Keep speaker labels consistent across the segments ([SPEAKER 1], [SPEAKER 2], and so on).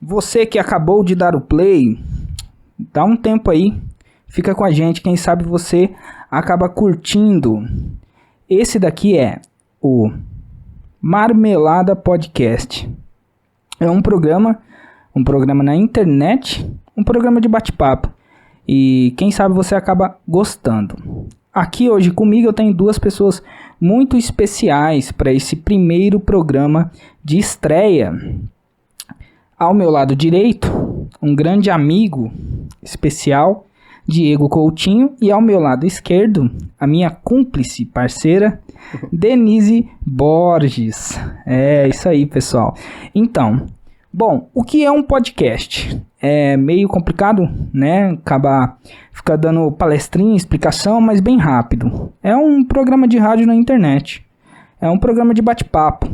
[SPEAKER 1] você que acabou de dar o play, dá um tempo aí, fica com a gente, quem sabe você acaba curtindo. Esse daqui é o Marmelada Podcast. É um programa na internet, um programa de bate-papo. E quem sabe você acaba gostando. Aqui hoje comigo eu tenho duas pessoas muito especiais para esse primeiro programa de estreia. Ao meu lado direito, um grande amigo especial, Diego Coutinho. E ao meu lado esquerdo, a minha cúmplice, parceira, Denise Borges. É isso aí, pessoal. Então, bom, o que é um podcast? É meio complicado, né? Ficar dando palestrinha, explicação, mas bem rápido. É um programa de rádio na internet. É um programa de bate-papo.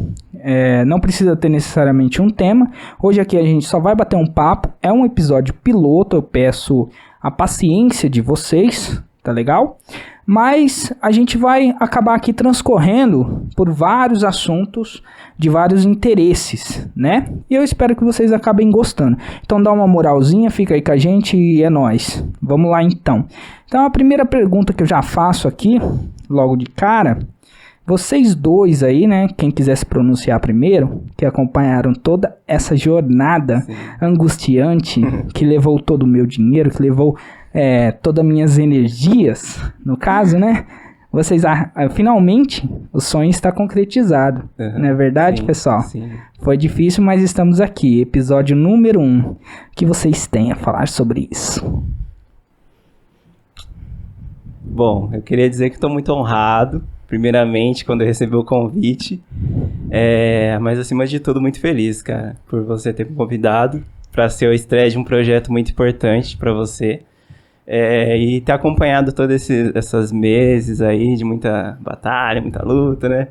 [SPEAKER 1] Não precisa ter necessariamente um tema. Hoje aqui a gente só vai bater um papo. É um episódio piloto. Eu peço a paciência de vocês, tá legal? Mas a gente vai acabar aqui transcorrendo por vários assuntos de vários interesses, né? E eu espero que vocês acabem gostando. Então dá uma moralzinha, fica aí com a gente e é nóis. Vamos lá então. Então a primeira pergunta que eu já faço aqui, logo de cara, vocês dois aí, né? Quem quiser se pronunciar primeiro, que acompanharam toda essa jornada angustiante, que levou todo o meu dinheiro, que levou todas as minhas energias, no caso, né? Vocês, finalmente, o sonho está concretizado. Não é verdade, pessoal? Sim. Foi difícil, mas estamos aqui. Episódio número 1. O que vocês têm a falar sobre isso?
[SPEAKER 2] Bom, eu queria dizer que estou muito honrado, primeiramente, quando eu recebi o convite. Mas, acima de tudo, muito feliz, cara, por você ter me convidado para ser a estreia de um projeto muito importante para você. E ter acompanhado todos esses meses aí de muita batalha, muita luta, né?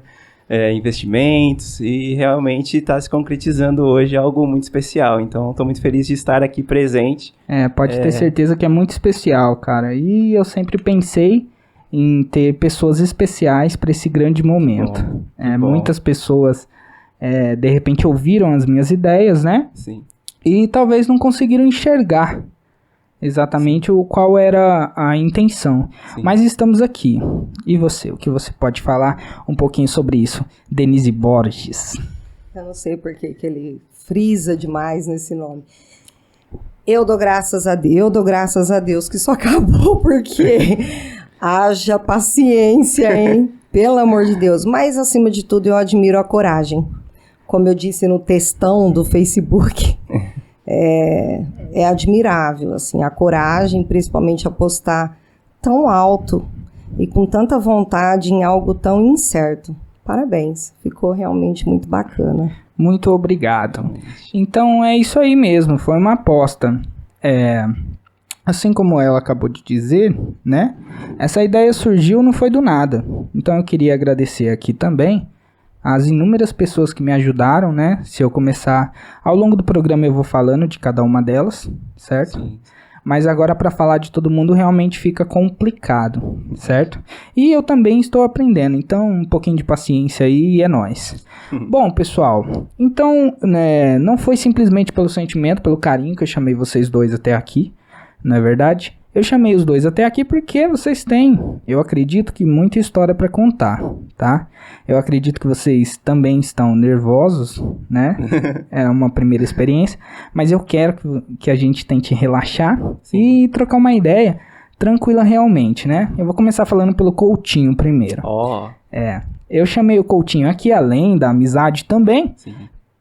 [SPEAKER 2] Investimentos, e realmente está se concretizando hoje algo muito especial. Então, estou muito feliz de estar aqui presente.
[SPEAKER 1] Pode ter certeza que é muito especial, cara. E eu sempre pensei em ter pessoas especiais para esse grande momento. Muitas pessoas, de repente, ouviram as minhas ideias, né?
[SPEAKER 2] Sim.
[SPEAKER 1] E talvez não conseguiram enxergar exatamente qual era a intenção. Sim. Mas estamos aqui. E você? O que você pode falar um pouquinho sobre isso? Denise Borges.
[SPEAKER 3] Eu não sei por que ele frisa demais nesse nome. Eu dou graças a Deus que isso acabou, porque haja paciência, hein? Pelo amor de Deus. Mas, acima de tudo, eu admiro a coragem. Como eu disse no textão do Facebook, é admirável, assim, a coragem, principalmente apostar tão alto e com tanta vontade em algo tão incerto. Parabéns, ficou realmente muito bacana.
[SPEAKER 1] Muito obrigado. Então é isso aí mesmo, foi uma aposta. Assim como ela acabou de dizer, né? Essa ideia surgiu, não foi do nada. Então eu queria agradecer aqui também as inúmeras pessoas que me ajudaram, né? Se eu começar, ao longo do programa eu vou falando de cada uma delas, certo? Sim. Mas agora para falar de todo mundo realmente fica complicado, certo? E eu também estou aprendendo, então um pouquinho de paciência aí e é nóis. Bom, pessoal, então, né, não foi simplesmente pelo sentimento, pelo carinho que eu chamei vocês dois até aqui, não é verdade? Eu chamei os dois até aqui porque vocês têm, eu acredito que muita história para contar, tá? Eu acredito que vocês também estão nervosos, né? É uma primeira experiência, mas eu quero que a gente tente relaxar e trocar uma ideia tranquila realmente, né? Eu vou começar falando pelo Coutinho primeiro. Eu chamei o Coutinho aqui, além da amizade também. Sim.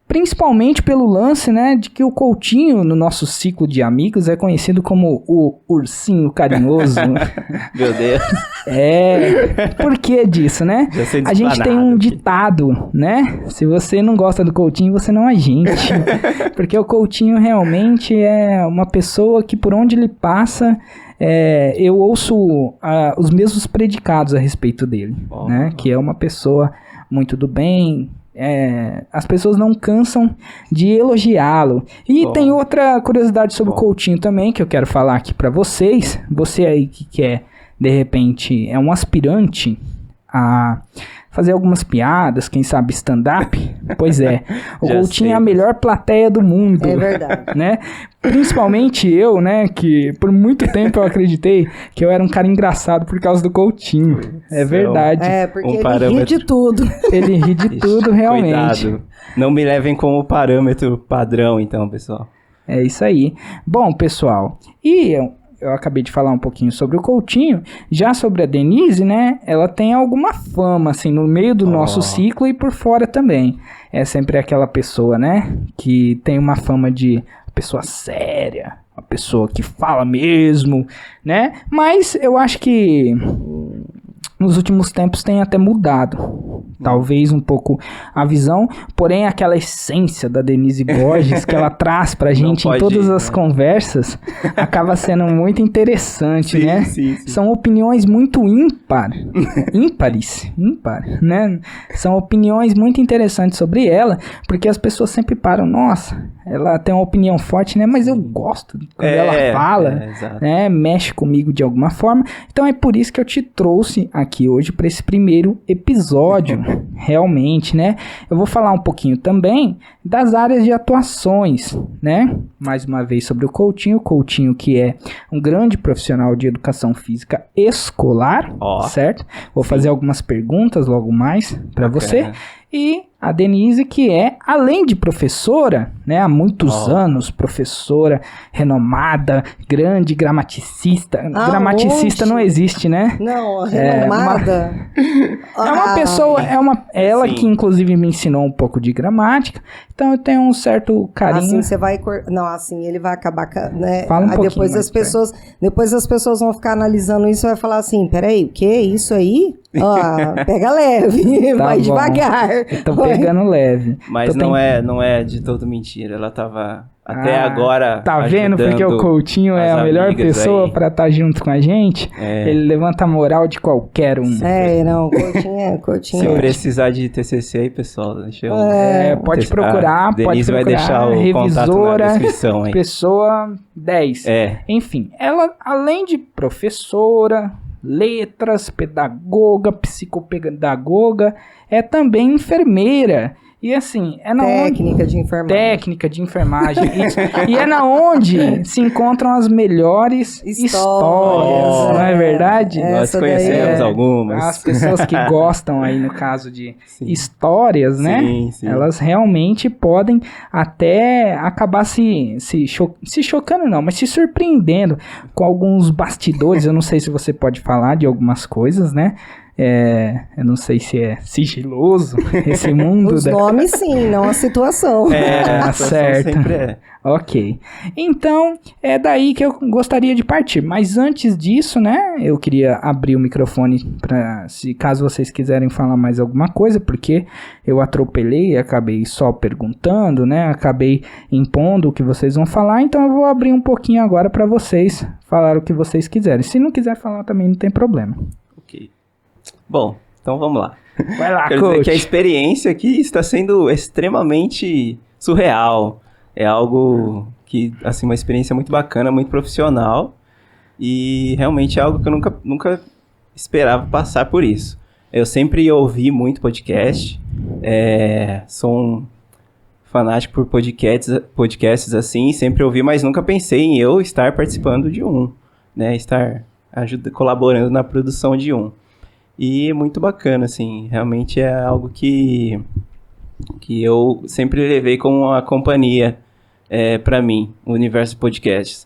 [SPEAKER 1] Principalmente pelo lance, né, de que o Coutinho, no nosso ciclo de amigos, é conhecido como o ursinho carinhoso.
[SPEAKER 2] Meu Deus.
[SPEAKER 1] Por que disso, né? A gente tem um ditado, né? Se você não gosta do Coutinho, você não é gente. Porque o Coutinho realmente é uma pessoa que por onde ele passa, eu ouço os mesmos predicados a respeito dele, né? Que é uma pessoa muito do bem. As pessoas não cansam de elogiá-lo. E tem outra curiosidade sobre o Coutinho também, que eu quero falar aqui pra vocês. Você aí que quer, de repente, é um aspirante a fazer algumas piadas, quem sabe stand-up. Pois é, o
[SPEAKER 2] Já
[SPEAKER 1] Coutinho é a
[SPEAKER 2] sei.
[SPEAKER 1] melhor plateia do mundo.
[SPEAKER 3] É verdade.
[SPEAKER 1] Né? Principalmente eu, né, que por muito tempo eu acreditei que eu era um cara engraçado por causa do Coutinho. É verdade.
[SPEAKER 3] É, porque
[SPEAKER 2] Um
[SPEAKER 3] ele ri
[SPEAKER 2] parâmetro.
[SPEAKER 3] de tudo.
[SPEAKER 1] Ele ri de tudo, realmente.
[SPEAKER 2] Cuidado. Não me levem como parâmetro padrão, então, pessoal.
[SPEAKER 1] É isso aí. Bom, pessoal, e eu acabei de falar um pouquinho sobre o Coutinho. Já sobre a Denise, né, ela tem alguma fama, assim, no meio do nosso ciclo e por fora também. É sempre aquela pessoa, né, que tem uma fama de pessoa séria, uma pessoa que fala mesmo, né? Mas eu acho que nos últimos tempos tem até mudado. Talvez um pouco a visão, porém aquela essência da Denise Borges que ela traz pra gente em
[SPEAKER 2] pode,
[SPEAKER 1] todas as
[SPEAKER 2] né?
[SPEAKER 1] conversas acaba sendo muito interessante,
[SPEAKER 2] Sim,
[SPEAKER 1] né?
[SPEAKER 2] sim, sim.
[SPEAKER 1] São opiniões muito ímpar, né? São opiniões muito interessantes sobre ela, porque as pessoas sempre param, nossa, ela tem uma opinião forte, né? Mas eu gosto quando ela fala,
[SPEAKER 2] exato.
[SPEAKER 1] né? Mexe comigo de alguma forma. Então é por isso que eu te trouxe aqui hoje para esse primeiro episódio, realmente, né? Eu vou falar um pouquinho também das áreas de atuações, né? Mais uma vez sobre o Coutinho que é um grande profissional de educação física escolar, certo? Vou fazer algumas perguntas logo mais para você. E a Denise, que é, além de professora, né, há muitos anos, professora renomada, grande gramaticista. Gramaticista não existe, né?
[SPEAKER 3] Não, renomada.
[SPEAKER 1] É uma pessoa, ela
[SPEAKER 2] Sim.
[SPEAKER 1] que inclusive me ensinou um pouco de gramática, então eu tenho um certo carinho.
[SPEAKER 3] Assim você vai... Não, assim, ele vai acabar... Né?
[SPEAKER 1] Fala um pouquinho
[SPEAKER 3] depois
[SPEAKER 1] mais
[SPEAKER 3] depois as pessoas vão ficar analisando isso e vai falar assim, peraí, o quê? Isso aí? Pega leve,
[SPEAKER 1] Tá
[SPEAKER 3] vai
[SPEAKER 1] bom.
[SPEAKER 3] devagar.
[SPEAKER 1] Eu tô pegando leve.
[SPEAKER 2] Mas
[SPEAKER 1] Tô
[SPEAKER 2] não é de todo mentira. Ela tava até agora
[SPEAKER 1] Tá vendo porque o Coutinho é a melhor pessoa pra estar junto com a gente? Ele levanta a moral de qualquer um.
[SPEAKER 3] Não, Coutinho.
[SPEAKER 2] Se precisar de TCC aí, pessoal, deixa eu...
[SPEAKER 1] pode procurar,
[SPEAKER 2] Denise vai deixar o contato na descrição aí.
[SPEAKER 1] Pessoa 10. Enfim, ela, além de professora, letras, pedagoga, psicopedagoga, é também enfermeira. E assim, é na
[SPEAKER 3] Técnica de enfermagem.
[SPEAKER 1] Técnica de enfermagem. E é na onde se encontram as melhores histórias, não é verdade?
[SPEAKER 2] Nós conhecemos algumas.
[SPEAKER 1] As pessoas que gostam aí, no caso de histórias, né?
[SPEAKER 2] Sim.
[SPEAKER 1] Elas realmente podem até acabar se chocando, não, mas se surpreendendo com alguns bastidores. Eu não sei se você pode falar de algumas coisas, né? Eu não sei se é sigiloso esse mundo.
[SPEAKER 3] Os nomes sim, não a situação.
[SPEAKER 2] A situação
[SPEAKER 1] certo.
[SPEAKER 2] sempre é.
[SPEAKER 1] Ok. Então, é daí que eu gostaria de partir. Mas antes disso, né, eu queria abrir o microfone para, caso vocês quiserem falar mais alguma coisa, porque eu atropelei e acabei só perguntando, né, acabei impondo o que vocês vão falar, então eu vou abrir um pouquinho agora para vocês falar o que vocês quiserem. Se não quiser falar também não tem problema.
[SPEAKER 2] Ok. Bom, então vamos lá.
[SPEAKER 1] Vai lá,
[SPEAKER 2] Quero dizer que a experiência aqui está sendo extremamente surreal. É algo que, assim, uma experiência muito bacana, muito profissional. E realmente é algo que eu nunca esperava passar por isso. Eu sempre ouvi muito podcast. Sou um fanático por podcasts assim, sempre ouvi, mas nunca pensei em eu estar participando de um, né? Estar colaborando na produção de um. E muito bacana, assim, realmente é algo que eu sempre levei como uma companhia para mim, o universo de podcasts.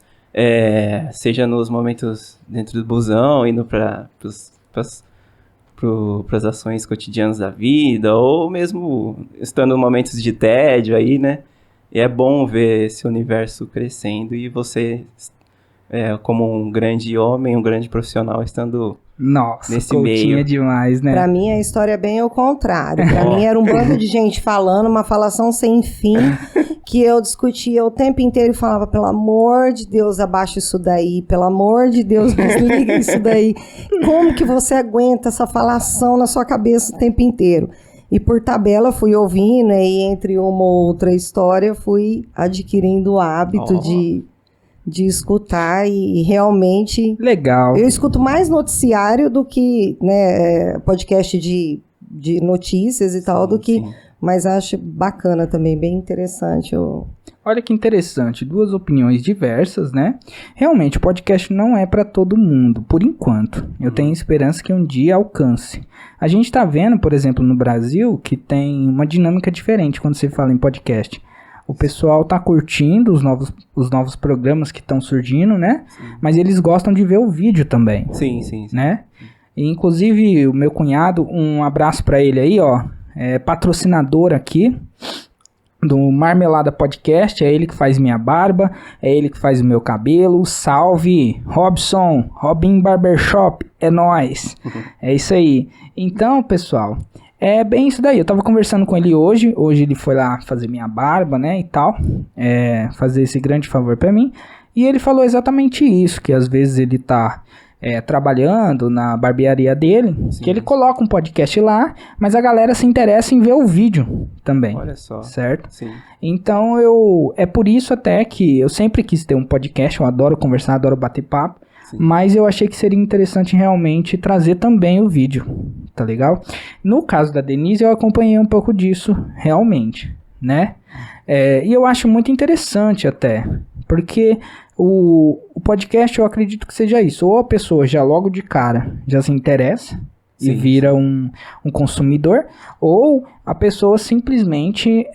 [SPEAKER 2] Seja nos momentos dentro do busão, indo para as ações cotidianas da vida, ou mesmo estando em momentos de tédio aí, né? E é bom ver esse universo crescendo e você, como um grande homem, um grande profissional, estando...
[SPEAKER 1] Nossa,
[SPEAKER 2] nesse
[SPEAKER 1] Coutinho
[SPEAKER 2] meio.
[SPEAKER 1] É demais, né?
[SPEAKER 3] Pra mim, a história é bem ao contrário. Pra mim, era um bando de gente falando, uma falação sem fim, que eu discutia o tempo inteiro e falava, pelo amor de Deus, abaixa isso daí, pelo amor de Deus, desliga isso daí. Como que você aguenta essa falação na sua cabeça o tempo inteiro? E por tabela, fui ouvindo, e entre uma ou outra história, fui adquirindo o hábito de escutar e realmente...
[SPEAKER 1] Legal.
[SPEAKER 3] Eu escuto mais noticiário do que podcast de de notícias e tal, do que...
[SPEAKER 2] Sim.
[SPEAKER 3] Mas acho bacana também, bem interessante.
[SPEAKER 1] Olha que interessante, duas opiniões diversas, né? Realmente, o podcast não é para todo mundo, por enquanto. Eu tenho esperança que um dia alcance. A gente tá vendo, por exemplo, no Brasil, que tem uma dinâmica diferente quando se fala em podcast. O pessoal tá curtindo os novos programas que estão surgindo, né?
[SPEAKER 2] Sim.
[SPEAKER 1] Mas eles gostam de ver o vídeo também,
[SPEAKER 2] Sim, sim, sim.
[SPEAKER 1] né? E, inclusive, o meu cunhado, um abraço para ele aí, ó. É patrocinador aqui do Marmelada Podcast, é ele que faz minha barba, é ele que faz o meu cabelo. Salve, Robson, Robin Barbershop, é nóis. É isso aí. Então, pessoal, é bem isso daí. Eu tava conversando com ele hoje ele foi lá fazer minha barba, né, e tal, fazer esse grande favor pra mim, e ele falou exatamente isso, que às vezes ele tá trabalhando na barbearia dele,
[SPEAKER 2] Sim.
[SPEAKER 1] que ele coloca um podcast lá, mas a galera se interessa em ver o vídeo também.
[SPEAKER 2] Olha só.
[SPEAKER 1] Certo?
[SPEAKER 2] Sim.
[SPEAKER 1] Então é por isso até que eu sempre quis ter um podcast, eu adoro conversar, adoro bater papo,
[SPEAKER 2] Sim.
[SPEAKER 1] mas eu achei que seria interessante realmente trazer também o vídeo, tá legal? No caso da Denise, eu acompanhei um pouco disso, realmente, né? E eu acho muito interessante até, porque o podcast eu acredito que seja isso, ou a pessoa já logo de cara já se interessa e
[SPEAKER 2] Sim,
[SPEAKER 1] vira um consumidor, ou a pessoa simplesmente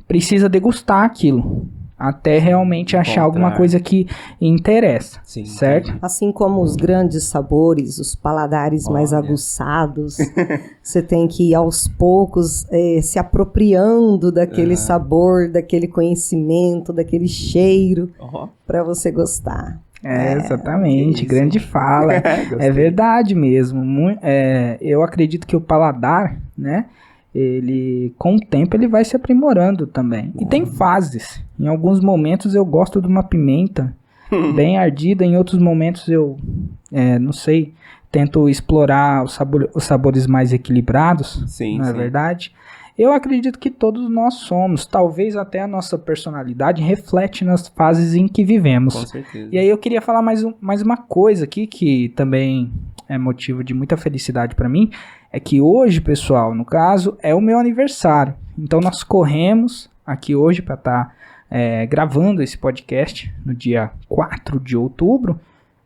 [SPEAKER 1] precisa degustar aquilo, até realmente achar alguma coisa que interessa,
[SPEAKER 2] Sim,
[SPEAKER 1] certo?
[SPEAKER 2] entendi.
[SPEAKER 3] Assim como os grandes sabores, os paladares mais
[SPEAKER 2] Olha.
[SPEAKER 3] aguçados, você tem que ir aos poucos se apropriando daquele sabor, daquele conhecimento, daquele cheiro,
[SPEAKER 2] Ó.
[SPEAKER 3] para você gostar.
[SPEAKER 1] Exatamente,
[SPEAKER 2] que isso.
[SPEAKER 1] grande fala.
[SPEAKER 2] Gostei.
[SPEAKER 1] É verdade mesmo. Eu acredito que o paladar, né? Ele, com o tempo, ele vai se aprimorando também. E tem fases. Em alguns momentos eu gosto de uma pimenta bem ardida, em outros momentos eu, não sei, tento explorar os sabores mais equilibrados,
[SPEAKER 2] Sim,
[SPEAKER 1] não é
[SPEAKER 2] sim.
[SPEAKER 1] verdade? Eu acredito que todos nós somos, talvez até a nossa personalidade reflete nas fases em que vivemos.
[SPEAKER 2] Com certeza.
[SPEAKER 1] E aí eu queria falar mais uma coisa aqui que também é motivo de muita felicidade para mim, é que hoje, pessoal, no caso, é o meu aniversário. Então nós corremos aqui hoje para estar gravando esse podcast no dia 4 de outubro,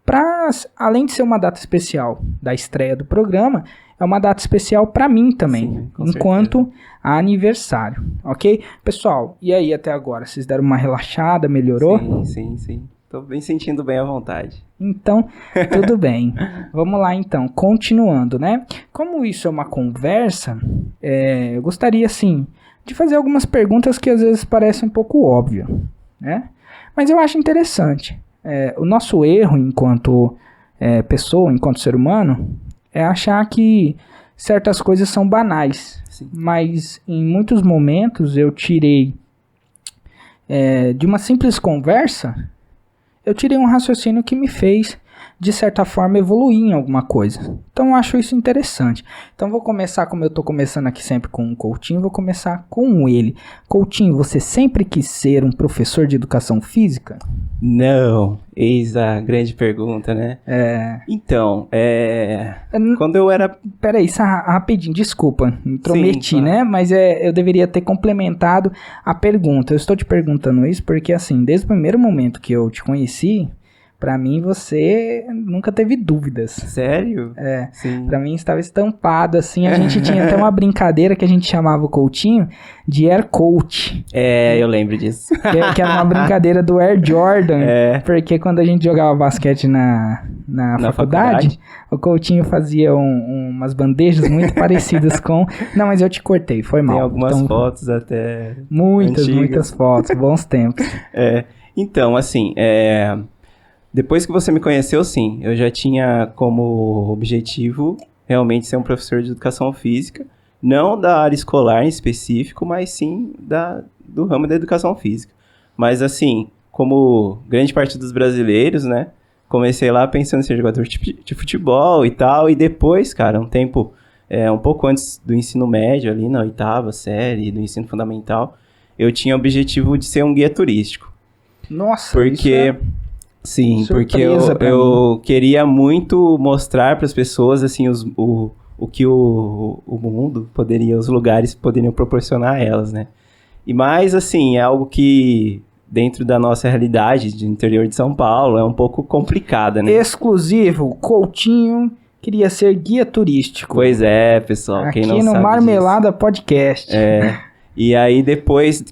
[SPEAKER 1] para, além de ser uma data especial da estreia do programa, é uma data especial para mim também,
[SPEAKER 2] Sim, com
[SPEAKER 1] enquanto aniversário, ok? Pessoal, e aí até agora? Vocês deram uma relaxada, melhorou?
[SPEAKER 2] Sim. Tô bem sentindo bem à vontade.
[SPEAKER 1] Então, tudo bem. Vamos lá então, continuando, né? Como isso é uma conversa, eu gostaria, assim, de fazer algumas perguntas que às vezes parecem um pouco óbvio, né? Mas eu acho interessante. O nosso erro enquanto pessoa, enquanto ser humano, é achar que certas coisas são banais.
[SPEAKER 2] Sim.
[SPEAKER 1] Mas em muitos momentos eu tirei de uma simples conversa, eu tirei um raciocínio que me fez, de certa forma, evoluir em alguma coisa. Então eu acho isso interessante. Então vou começar, como eu estou começando aqui sempre com o Coutinho, vou começar com ele. Coutinho, você sempre quis ser um professor de educação física?
[SPEAKER 2] Não, eis a grande pergunta, né? Então, quando eu era...
[SPEAKER 1] Peraí, rapidinho, desculpa, intrometi,
[SPEAKER 2] Sim, claro.
[SPEAKER 1] né? Mas eu deveria ter complementado a pergunta. Eu estou te perguntando isso porque, assim, desde o primeiro momento que eu te conheci, pra mim você nunca teve dúvidas.
[SPEAKER 2] Sério? Sim.
[SPEAKER 1] Pra mim estava estampado, assim, a gente tinha até uma brincadeira que a gente chamava o Coutinho de Air Coach.
[SPEAKER 2] Eu lembro disso.
[SPEAKER 1] Que era uma brincadeira do Air Jordan, porque quando a gente jogava basquete na faculdade, o Coutinho fazia umas bandejas muito parecidas com... Não, mas eu te cortei, foi mal.
[SPEAKER 2] Tem algumas
[SPEAKER 1] Então,
[SPEAKER 2] fotos até
[SPEAKER 1] muitas
[SPEAKER 2] antigas.
[SPEAKER 1] fotos, bons tempos.
[SPEAKER 2] Então, assim, depois que você me conheceu, sim, eu já tinha como objetivo realmente ser um professor de educação física, não da área escolar em específico, mas sim do ramo da educação física. Mas assim, como grande parte dos brasileiros, né, comecei lá pensando em ser jogador de futebol e tal, e depois, cara, um pouco antes do ensino médio, ali na 8ª série do ensino fundamental, eu tinha o objetivo de ser um guia turístico.
[SPEAKER 1] Nossa,
[SPEAKER 2] Porque... Sim, porque
[SPEAKER 1] surpresa pra
[SPEAKER 2] eu queria muito mostrar para as pessoas assim, o o que o mundo poderia, os lugares poderiam proporcionar a elas, né? E mais, assim, é algo que, dentro da nossa realidade de interior de São Paulo, é um pouco complicada, né?
[SPEAKER 1] Exclusivo, Coutinho queria ser guia turístico.
[SPEAKER 2] Pois é, pessoal,
[SPEAKER 1] aqui
[SPEAKER 2] quem não
[SPEAKER 1] no
[SPEAKER 2] sabe
[SPEAKER 1] Marmelada Podcast.
[SPEAKER 2] E aí, depois,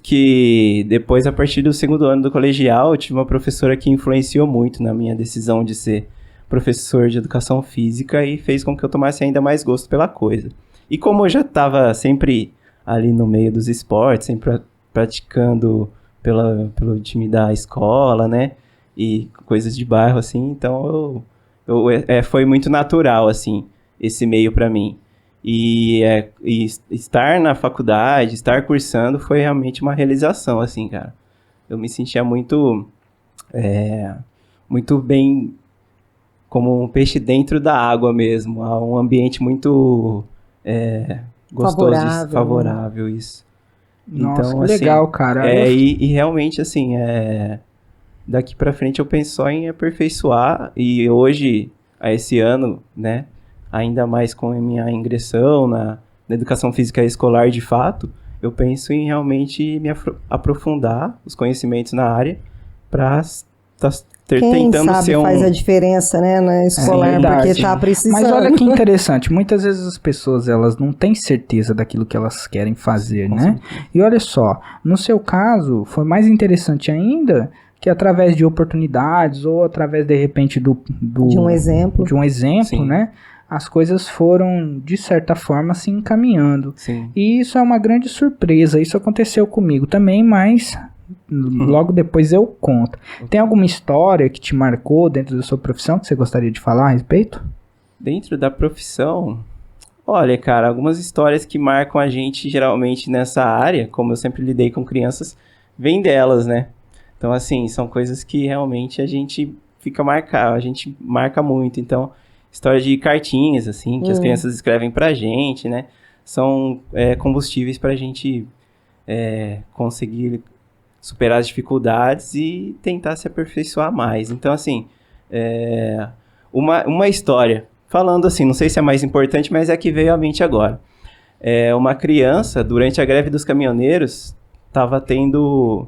[SPEAKER 2] a partir do segundo ano do colegial, eu tive uma professora que influenciou muito na minha decisão de ser professor de educação física e fez com que eu tomasse ainda mais gosto pela coisa. E como eu já estava sempre ali no meio dos esportes, sempre praticando pelo time da escola, né? E coisas de bairro, assim, então foi muito natural, assim, esse meio para mim. E estar na faculdade, estar cursando, foi realmente uma realização, assim, cara. Eu me sentia muito bem, como um peixe dentro da água mesmo. Um ambiente muito gostoso, favorável, isso.
[SPEAKER 1] Nossa,
[SPEAKER 2] então,
[SPEAKER 1] que
[SPEAKER 2] assim,
[SPEAKER 1] legal, cara.
[SPEAKER 2] E realmente, assim, daqui pra frente eu penso só em aperfeiçoar. E hoje, a esse ano, né, ainda mais com a minha ingressão na educação física escolar de fato, eu penso em realmente me aprofundar os conhecimentos na área para tentando
[SPEAKER 3] sabe
[SPEAKER 2] ser
[SPEAKER 3] faz a diferença, né, na escolar, porque tá precisando.
[SPEAKER 1] Mas olha que interessante, muitas vezes as pessoas, elas não têm certeza daquilo que elas querem fazer, né? E olha só, no seu caso, foi mais interessante ainda que através de oportunidades ou através, de repente,
[SPEAKER 3] de um exemplo,
[SPEAKER 1] sim, né? As coisas foram, de certa forma, se encaminhando.
[SPEAKER 2] Sim.
[SPEAKER 1] E isso é uma grande surpresa. Isso aconteceu comigo também, mas logo depois eu conto. Tem alguma história que te marcou dentro da sua profissão que você gostaria de falar a respeito?
[SPEAKER 2] Dentro da profissão? Olha, cara, algumas histórias que marcam a gente geralmente nessa área, como eu sempre lidei com crianças, vêm delas, né? Então, assim, são coisas que realmente a gente marca muito. Então, história de cartinhas, assim, que as crianças escrevem pra gente, né? São combustíveis pra gente conseguir superar as dificuldades e tentar se aperfeiçoar mais. Então, assim, uma história, falando assim, não sei se é mais importante, mas é a que veio à mente agora. Uma criança, durante a greve dos caminhoneiros, estava tendo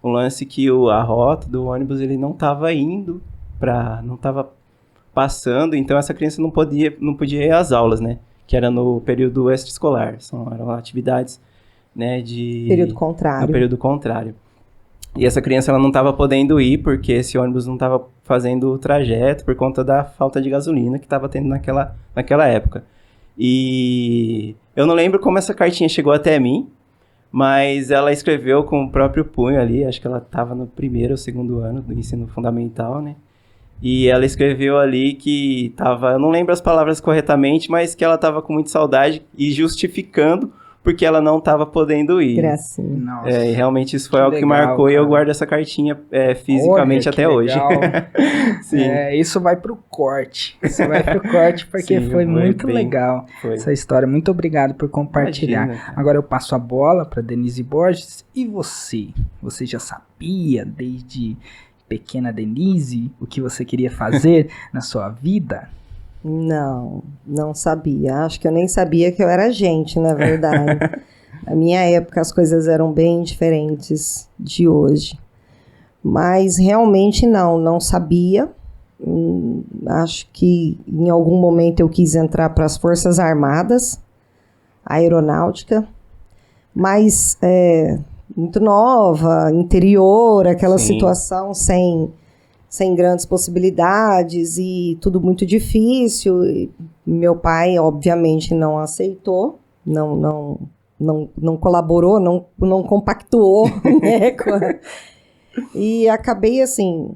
[SPEAKER 2] um lance que a rota do ônibus ele não estava indo não estava passando, então essa criança não podia ir às aulas, né? Que era no período extraescolar, eram atividades, né, no período contrário. E essa criança ela não estava podendo ir porque esse ônibus não estava fazendo o trajeto por conta da falta de gasolina que estava tendo naquela época. E eu não lembro como essa cartinha chegou até mim, mas ela escreveu com o próprio punho ali, acho que ela estava no primeiro ou segundo ano do ensino fundamental, né? E ela escreveu ali que estava, eu não lembro as palavras corretamente, mas que ela estava com muita saudade e justificando porque ela não estava podendo ir.
[SPEAKER 3] Gracinha.
[SPEAKER 1] Nossa,
[SPEAKER 2] e realmente isso foi algo que marcou, cara. E eu guardo essa cartinha fisicamente até hoje.
[SPEAKER 1] Sim. Isso vai pro corte. Porque sim, foi muito legal essa história. Muito obrigado por compartilhar. Imagina, agora eu passo a bola para Denise Borges. E você? Você já sabia desde pequena Denise o que você queria fazer na sua vida?
[SPEAKER 3] Não sabia. Acho que eu nem sabia que eu era gente, na verdade. Na minha época as coisas eram bem diferentes de hoje. Mas realmente não sabia. Acho que em algum momento eu quis entrar para as Forças Armadas, aeronáutica, mas muito nova, interior, aquela situação sem grandes possibilidades e tudo muito difícil. E meu pai, obviamente, não aceitou, não colaborou, não compactuou, né? E acabei, assim,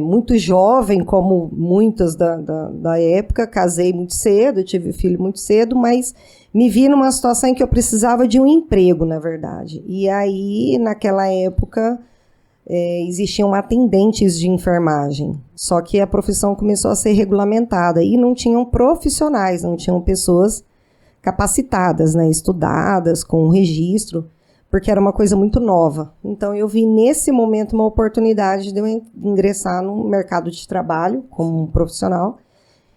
[SPEAKER 3] muito jovem, como muitas da época, casei muito cedo, tive filho muito cedo, mas me vi numa situação em que eu precisava de um emprego, na verdade. E aí, naquela época, existiam atendentes de enfermagem, só que a profissão começou a ser regulamentada e não tinham profissionais, não tinham pessoas capacitadas, né, estudadas, com registro, porque era uma coisa muito nova. Então eu vi nesse momento uma oportunidade de eu ingressar no mercado de trabalho como profissional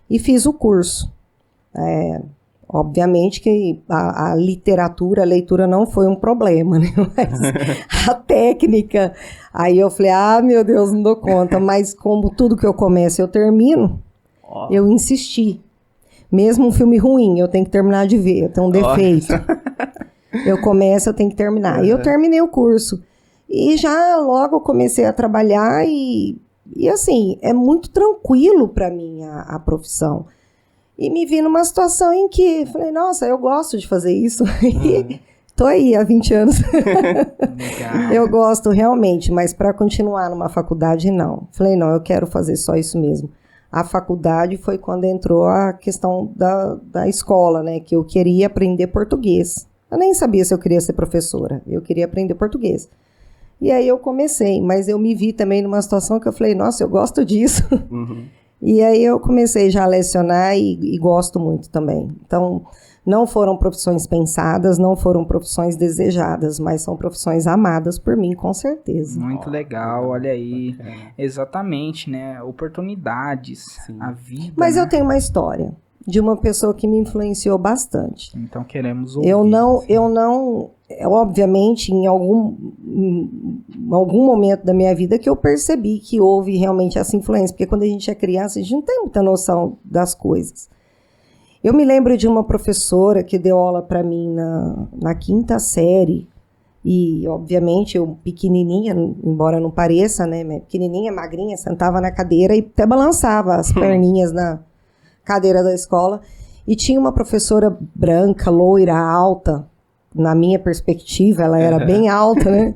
[SPEAKER 3] e fiz o curso. Obviamente que a literatura, a leitura não foi um problema, né? Mas a técnica, aí eu falei, meu Deus, não dou conta. Mas como tudo que eu começo eu termino, eu insisti. Mesmo um filme ruim, eu tenho que terminar de ver, eu tenho um defeito. Eu começo, eu tenho que terminar. E eu terminei o curso. E já logo comecei a trabalhar e assim, é muito tranquilo para mim a profissão. E me vi numa situação em que falei, nossa, eu gosto de fazer isso. E tô aí há 20 anos.
[SPEAKER 1] Legal.
[SPEAKER 3] Eu gosto realmente, mas para continuar numa faculdade, não. Falei, não, eu quero fazer só isso mesmo. A faculdade foi quando entrou a questão da escola, né? Que eu queria aprender português. Eu nem sabia se eu queria ser professora. Eu queria aprender português. E aí eu comecei, mas eu me vi também numa situação que eu falei, nossa, eu gosto disso. E aí eu comecei já a lecionar e gosto muito também. Então, não foram profissões pensadas, não foram profissões desejadas, mas são profissões amadas por mim, com certeza.
[SPEAKER 1] Muito legal, olha aí. Exatamente, né? Oportunidades, a vida.
[SPEAKER 3] Mas
[SPEAKER 1] né?
[SPEAKER 3] eu tenho uma história de uma pessoa que me influenciou bastante.
[SPEAKER 1] Então queremos ouvir.
[SPEAKER 3] Eu não, obviamente, em algum momento da minha vida que eu percebi que houve realmente essa influência, porque quando a gente é criança, a gente não tem muita noção das coisas. Eu me lembro de uma professora que deu aula para mim na 5ª série, e, obviamente, eu pequenininha, embora não pareça, né, pequenininha, magrinha, sentava na cadeira e até balançava as perninhas na cadeira da escola, e tinha uma professora branca, loira, alta, na minha perspectiva, ela era bem alta, né?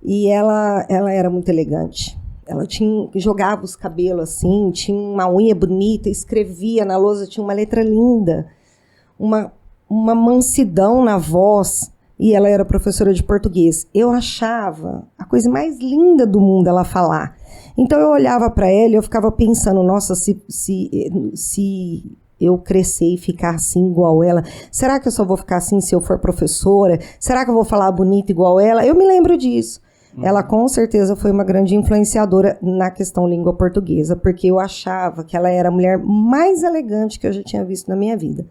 [SPEAKER 3] E ela era muito elegante. Ela jogava os cabelos assim, tinha uma unha bonita, escrevia na lousa, tinha uma letra linda, uma mansidão na voz, e ela era professora de português. Eu achava a coisa mais linda do mundo ela falar. Então eu olhava para ela e eu ficava pensando, nossa, se eu crescer e ficar assim igual ela, será que eu só vou ficar assim se eu for professora? Será que eu vou falar bonito igual ela? Eu me lembro disso. Ela com certeza foi uma grande influenciadora na questão língua portuguesa, porque eu achava que ela era a mulher mais elegante que eu já tinha visto na minha vida.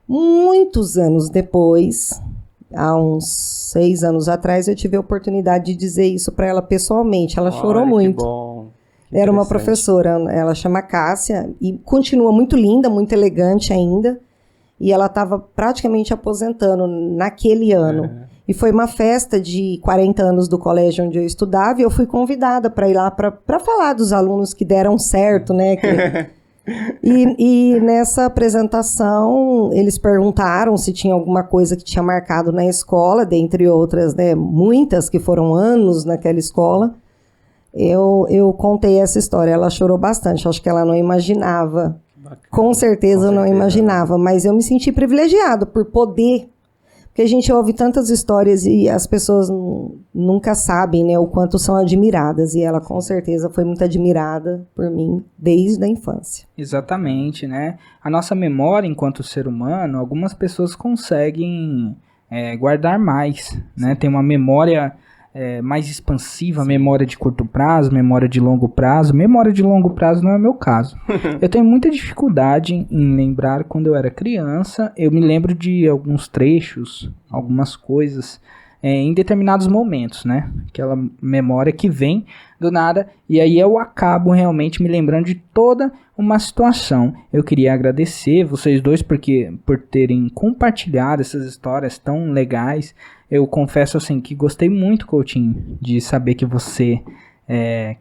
[SPEAKER 3] Muitos anos depois, há uns 6 anos atrás, eu tive a oportunidade de dizer isso para ela pessoalmente. Ela chorou muito.
[SPEAKER 2] Que bom.
[SPEAKER 3] Era uma professora, ela chama Cássia, e continua muito linda, muito elegante ainda. E ela estava praticamente aposentando naquele ano. E foi uma festa de 40 anos do colégio onde eu estudava, e eu fui convidada para ir lá para falar dos alunos que deram certo, né? E nessa apresentação, eles perguntaram se tinha alguma coisa que tinha marcado na escola, dentre outras, né? Muitas que foram anos naquela escola. Eu contei essa história, ela chorou bastante, acho que ela não imaginava. Com certeza não imaginava, mas eu me senti privilegiado por poder, porque a gente ouve tantas histórias e as pessoas nunca sabem, né, o quanto são admiradas, e ela com certeza foi muito admirada por mim desde a infância.
[SPEAKER 1] Exatamente, né? A nossa memória enquanto ser humano, algumas pessoas conseguem guardar mais, né? Tem uma memória mais expansiva, memória de curto prazo, memória de longo prazo. Memória de longo prazo não é o meu caso. Eu tenho muita dificuldade em lembrar quando eu era criança. Eu me lembro de alguns trechos, algumas coisas em determinados momentos, né? Aquela memória que vem do nada, e aí eu acabo realmente me lembrando de toda uma situação. Eu queria agradecer vocês dois por terem compartilhado essas histórias tão legais. Eu confesso assim que gostei muito, Coutinho, de saber que você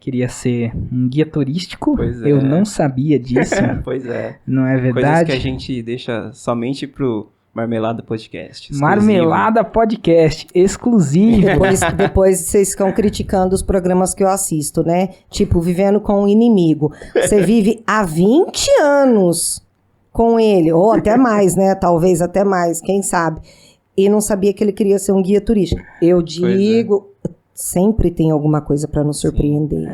[SPEAKER 1] queria ser um guia turístico.
[SPEAKER 2] Pois
[SPEAKER 1] Eu não sabia disso.
[SPEAKER 2] Pois é.
[SPEAKER 1] Não é verdade?
[SPEAKER 2] Coisas que a gente deixa somente pro Marmelada Podcast. Exclusivo.
[SPEAKER 1] Marmelada Podcast, exclusivo.
[SPEAKER 3] Depois vocês ficam criticando os programas que eu assisto, né? Tipo, Vivendo com o Inimigo. Você vive há 20 anos com ele, ou até mais, né? Talvez até mais, quem sabe. E não sabia que ele queria ser um guia turístico. Eu digo, sempre tem alguma coisa para nos surpreender.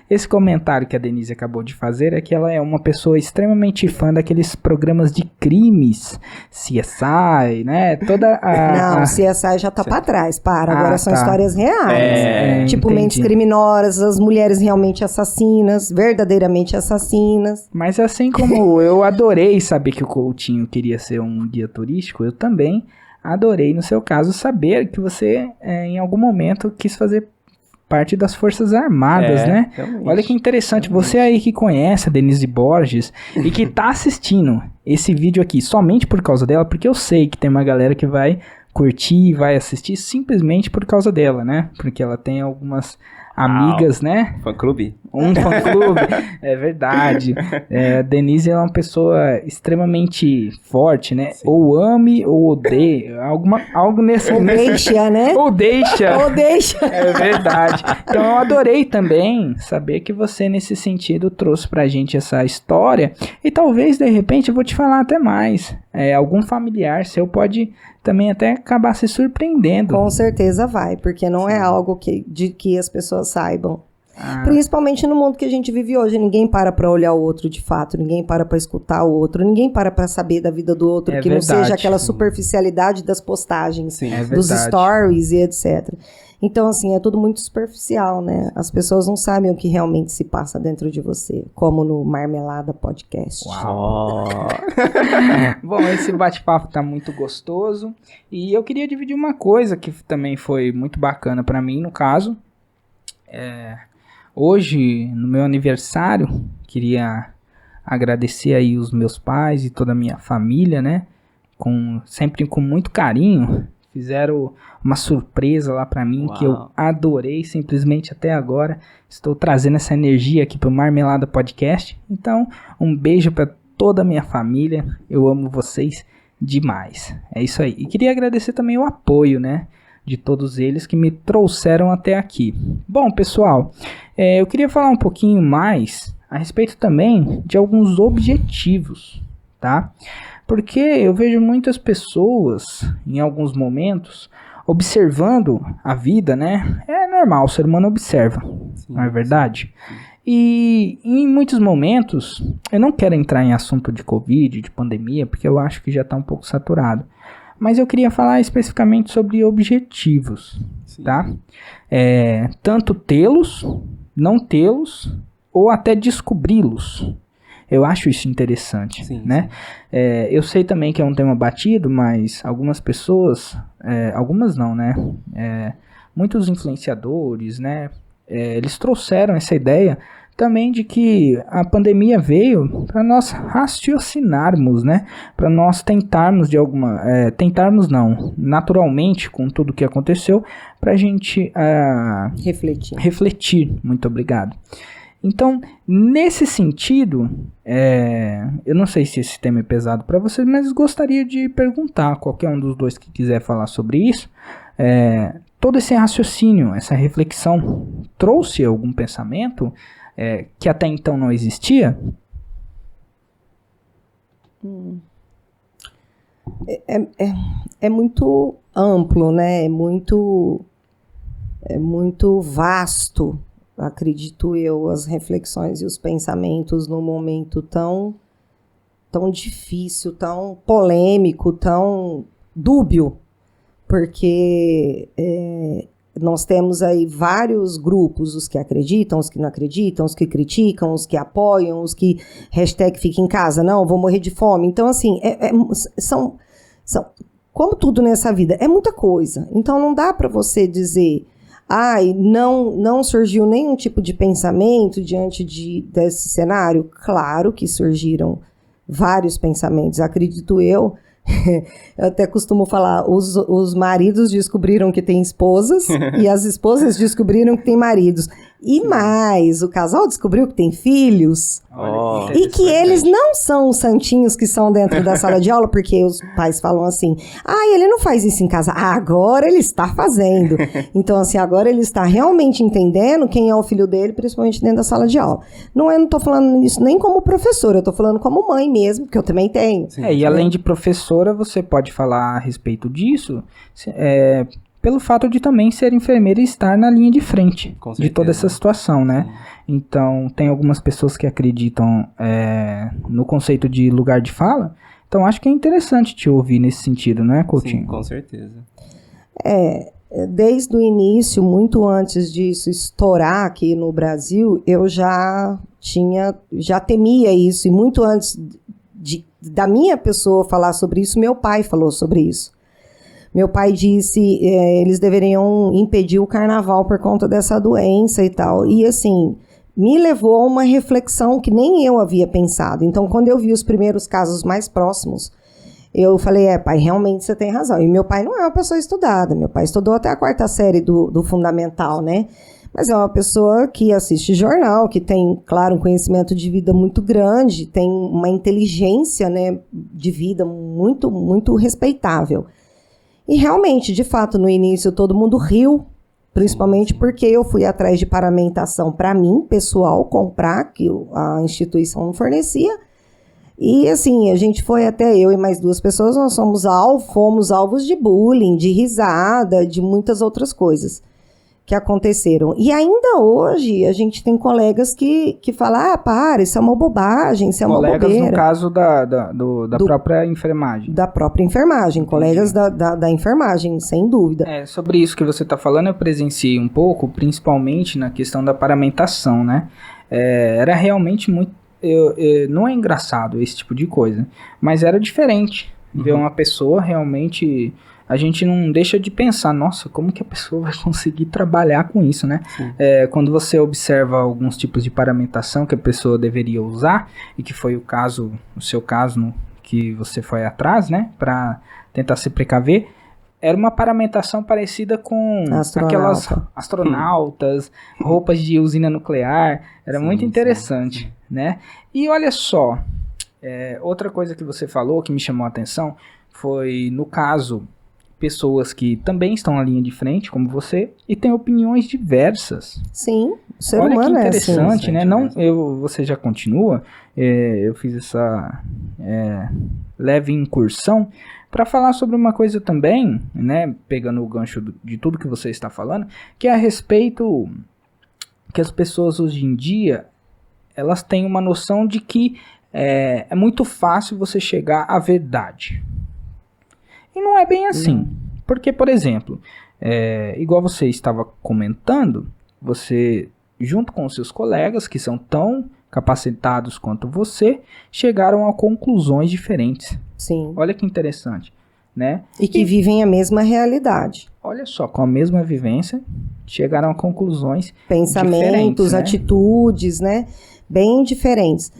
[SPEAKER 1] Esse comentário que a Denise acabou de fazer é que ela é uma pessoa extremamente fã daqueles programas de crimes, CSI, né?
[SPEAKER 3] Não, CSI já tá para trás, agora são histórias reais. Tipo,
[SPEAKER 1] entendi.
[SPEAKER 3] mentes criminosas, as mulheres realmente assassinas, verdadeiramente assassinas.
[SPEAKER 1] Mas assim como eu adorei saber que o Coutinho queria ser um guia turístico, eu também adorei, no seu caso, saber que você, em algum momento, quis fazer parte das Forças Armadas, né?
[SPEAKER 2] Realmente.
[SPEAKER 1] Olha que interessante, você aí que conhece a Denise Borges e que tá assistindo esse vídeo aqui somente por causa dela, porque eu sei que tem uma galera que vai curtir e vai assistir simplesmente por causa dela, né? Porque ela tem algumas amigas, né?
[SPEAKER 2] Fã-clube?
[SPEAKER 1] Um fã-clube, é verdade. A Denise é uma pessoa extremamente forte, né? Sim. Ou ame ou odeie, algo nesse...
[SPEAKER 3] Ou deixa, né?
[SPEAKER 1] Ou deixa.
[SPEAKER 3] Ou deixa.
[SPEAKER 1] É verdade. Então eu adorei também saber que você, nesse sentido, trouxe pra gente essa história. E talvez, de repente, eu vou te falar até mais. Algum familiar seu pode também até acabar se surpreendendo.
[SPEAKER 3] Com certeza vai, porque não é algo de que as pessoas saibam. Principalmente no mundo que a gente vive hoje, ninguém para olhar o outro de fato, ninguém para escutar o outro, ninguém para saber da vida do outro, que verdade, não seja aquela superficialidade das postagens, dos stories e etc. Então, assim, é tudo muito superficial, né? As pessoas não sabem o que realmente se passa dentro de você, como no Marmelada Podcast.
[SPEAKER 1] Uau! Bom, esse bate-papo tá muito gostoso e eu queria dividir uma coisa que também foi muito bacana pra mim, no caso. Hoje, no meu aniversário, queria agradecer aí os meus pais e toda a minha família, né? Sempre com muito carinho. Fizeram uma surpresa lá pra mim. Uau. Que eu adorei, simplesmente até agora. Estou trazendo essa energia aqui pro Marmelada Podcast. Então, um beijo pra toda a minha família. Eu amo vocês demais. É isso aí. E queria agradecer também o apoio, né? De todos eles que me trouxeram até aqui. Bom, pessoal, eu queria falar um pouquinho mais a respeito também de alguns objetivos, tá? Porque eu vejo muitas pessoas, em alguns momentos, observando a vida, né? É normal, o ser humano observa, não é verdade? E em muitos momentos, eu não quero entrar em assunto de Covid, de pandemia, porque eu acho que já está um pouco saturado. Mas eu queria falar especificamente sobre objetivos, tá? Tanto tê-los, não tê-los, ou até descobri-los. Eu acho isso interessante, né? Eu sei também que é um tema batido, mas algumas pessoas, algumas não, né? Muitos influenciadores, né? Eles trouxeram essa ideia também de que a pandemia veio para nós raciocinarmos, né? Para nós tentarmos tentarmos não, naturalmente com tudo que aconteceu, para a gente refletir. Muito obrigado. Então, nesse sentido, eu não sei se esse tema é pesado para vocês, mas gostaria de perguntar, qualquer um dos dois que quiser falar sobre isso, todo esse raciocínio, essa reflexão, trouxe algum pensamento que até então não existia?
[SPEAKER 3] É muito amplo, né? É muito vasto, acredito eu, as reflexões e os pensamentos num momento tão difícil, tão polêmico, tão dúbio, porque nós temos aí vários grupos, os que acreditam, os que não acreditam, os que criticam, os que apoiam, os que #fica em casa, não, vou morrer de fome. Então, assim, são como tudo nessa vida, é muita coisa. Então, não dá para você dizer, não surgiu nenhum tipo de pensamento diante desse cenário. Claro que surgiram vários pensamentos, acredito eu. Eu até costumo falar, os maridos descobriram que tem esposas e as esposas descobriram que tem maridos. E mais, o casal descobriu que tem filhos. E que eles não são os santinhos que são dentro da sala de aula, porque os pais falam assim, ele não faz isso em casa. Agora ele está fazendo. Então, assim, agora ele está realmente entendendo quem é o filho dele, principalmente dentro da sala de aula. Não estou falando isso nem como professora, eu estou falando como mãe mesmo, que eu também tenho.
[SPEAKER 1] E além de professora, você pode falar a respeito disso, pelo fato de também ser enfermeira e estar na linha de frente
[SPEAKER 2] Com
[SPEAKER 1] de toda
[SPEAKER 2] certeza.
[SPEAKER 1] essa situação, né?
[SPEAKER 2] Sim.
[SPEAKER 1] Então, tem algumas pessoas que acreditam no conceito de lugar de fala. Então, acho que é interessante te ouvir nesse sentido, não é, Coutinho?
[SPEAKER 2] Sim, com certeza.
[SPEAKER 3] Desde o início, muito antes disso estourar aqui no Brasil, eu já temia isso. E muito antes da minha pessoa falar sobre isso, meu pai falou sobre isso. Meu pai disse eles deveriam impedir o carnaval por conta dessa doença e tal. E assim, me levou a uma reflexão que nem eu havia pensado. Então, quando eu vi os primeiros casos mais próximos, eu falei, pai, realmente você tem razão. E meu pai não é uma pessoa estudada. Meu pai estudou até a 4ª série do fundamental, né? Mas é uma pessoa que assiste jornal, que tem, claro, um conhecimento de vida muito grande, tem uma inteligência, né, de vida muito, muito respeitável. E realmente, de fato, no início todo mundo riu, principalmente porque eu fui atrás de paramentação para mim, pessoal, comprar, que a instituição não fornecia. E assim, a gente foi até eu e mais 2 pessoas, nós fomos alvos de bullying, de risada, de muitas outras coisas que aconteceram. E ainda hoje a gente tem colegas que falam, para, isso é uma bobagem, isso é uma bobeira.
[SPEAKER 1] Colegas no caso da própria enfermagem.
[SPEAKER 3] Da própria enfermagem, entendi. Colegas da enfermagem, sem dúvida.
[SPEAKER 1] Sobre isso que você está falando, eu presenciei um pouco, principalmente na questão da paramentação, né? Era realmente muito... não é engraçado esse tipo de coisa, mas era diferente ver uma pessoa realmente... A gente não deixa de pensar, nossa, como que a pessoa vai conseguir trabalhar com isso, né? Quando você observa alguns tipos de paramentação que a pessoa deveria usar, e que foi o seu caso que você foi atrás, né? Para tentar se precaver, era uma paramentação parecida com aquelas astronautas, roupas de usina nuclear, era muito interessante, né? E olha só, outra coisa que você falou que me chamou a atenção foi, no caso... pessoas que também estão na linha de frente, como você, e têm opiniões diversas.
[SPEAKER 3] Sim, o ser
[SPEAKER 1] Olha
[SPEAKER 3] humano
[SPEAKER 1] que interessante,
[SPEAKER 3] assim,
[SPEAKER 1] né? Não, você já continua, eu fiz essa leve incursão para falar sobre uma coisa também, né? Pegando o gancho de tudo que você está falando, que é a respeito que as pessoas hoje em dia, elas têm uma noção de que é muito fácil você chegar à verdade. E não é bem assim. Porque, por exemplo, igual você estava comentando, você, junto com os seus colegas, que são tão capacitados quanto você, chegaram a conclusões diferentes.
[SPEAKER 3] Sim.
[SPEAKER 1] Olha que interessante, né?
[SPEAKER 3] E que vivem a mesma realidade.
[SPEAKER 1] Olha só, com a mesma vivência, chegaram a conclusões
[SPEAKER 3] pensamentos,
[SPEAKER 1] né?
[SPEAKER 3] Atitudes, né? Bem diferentes.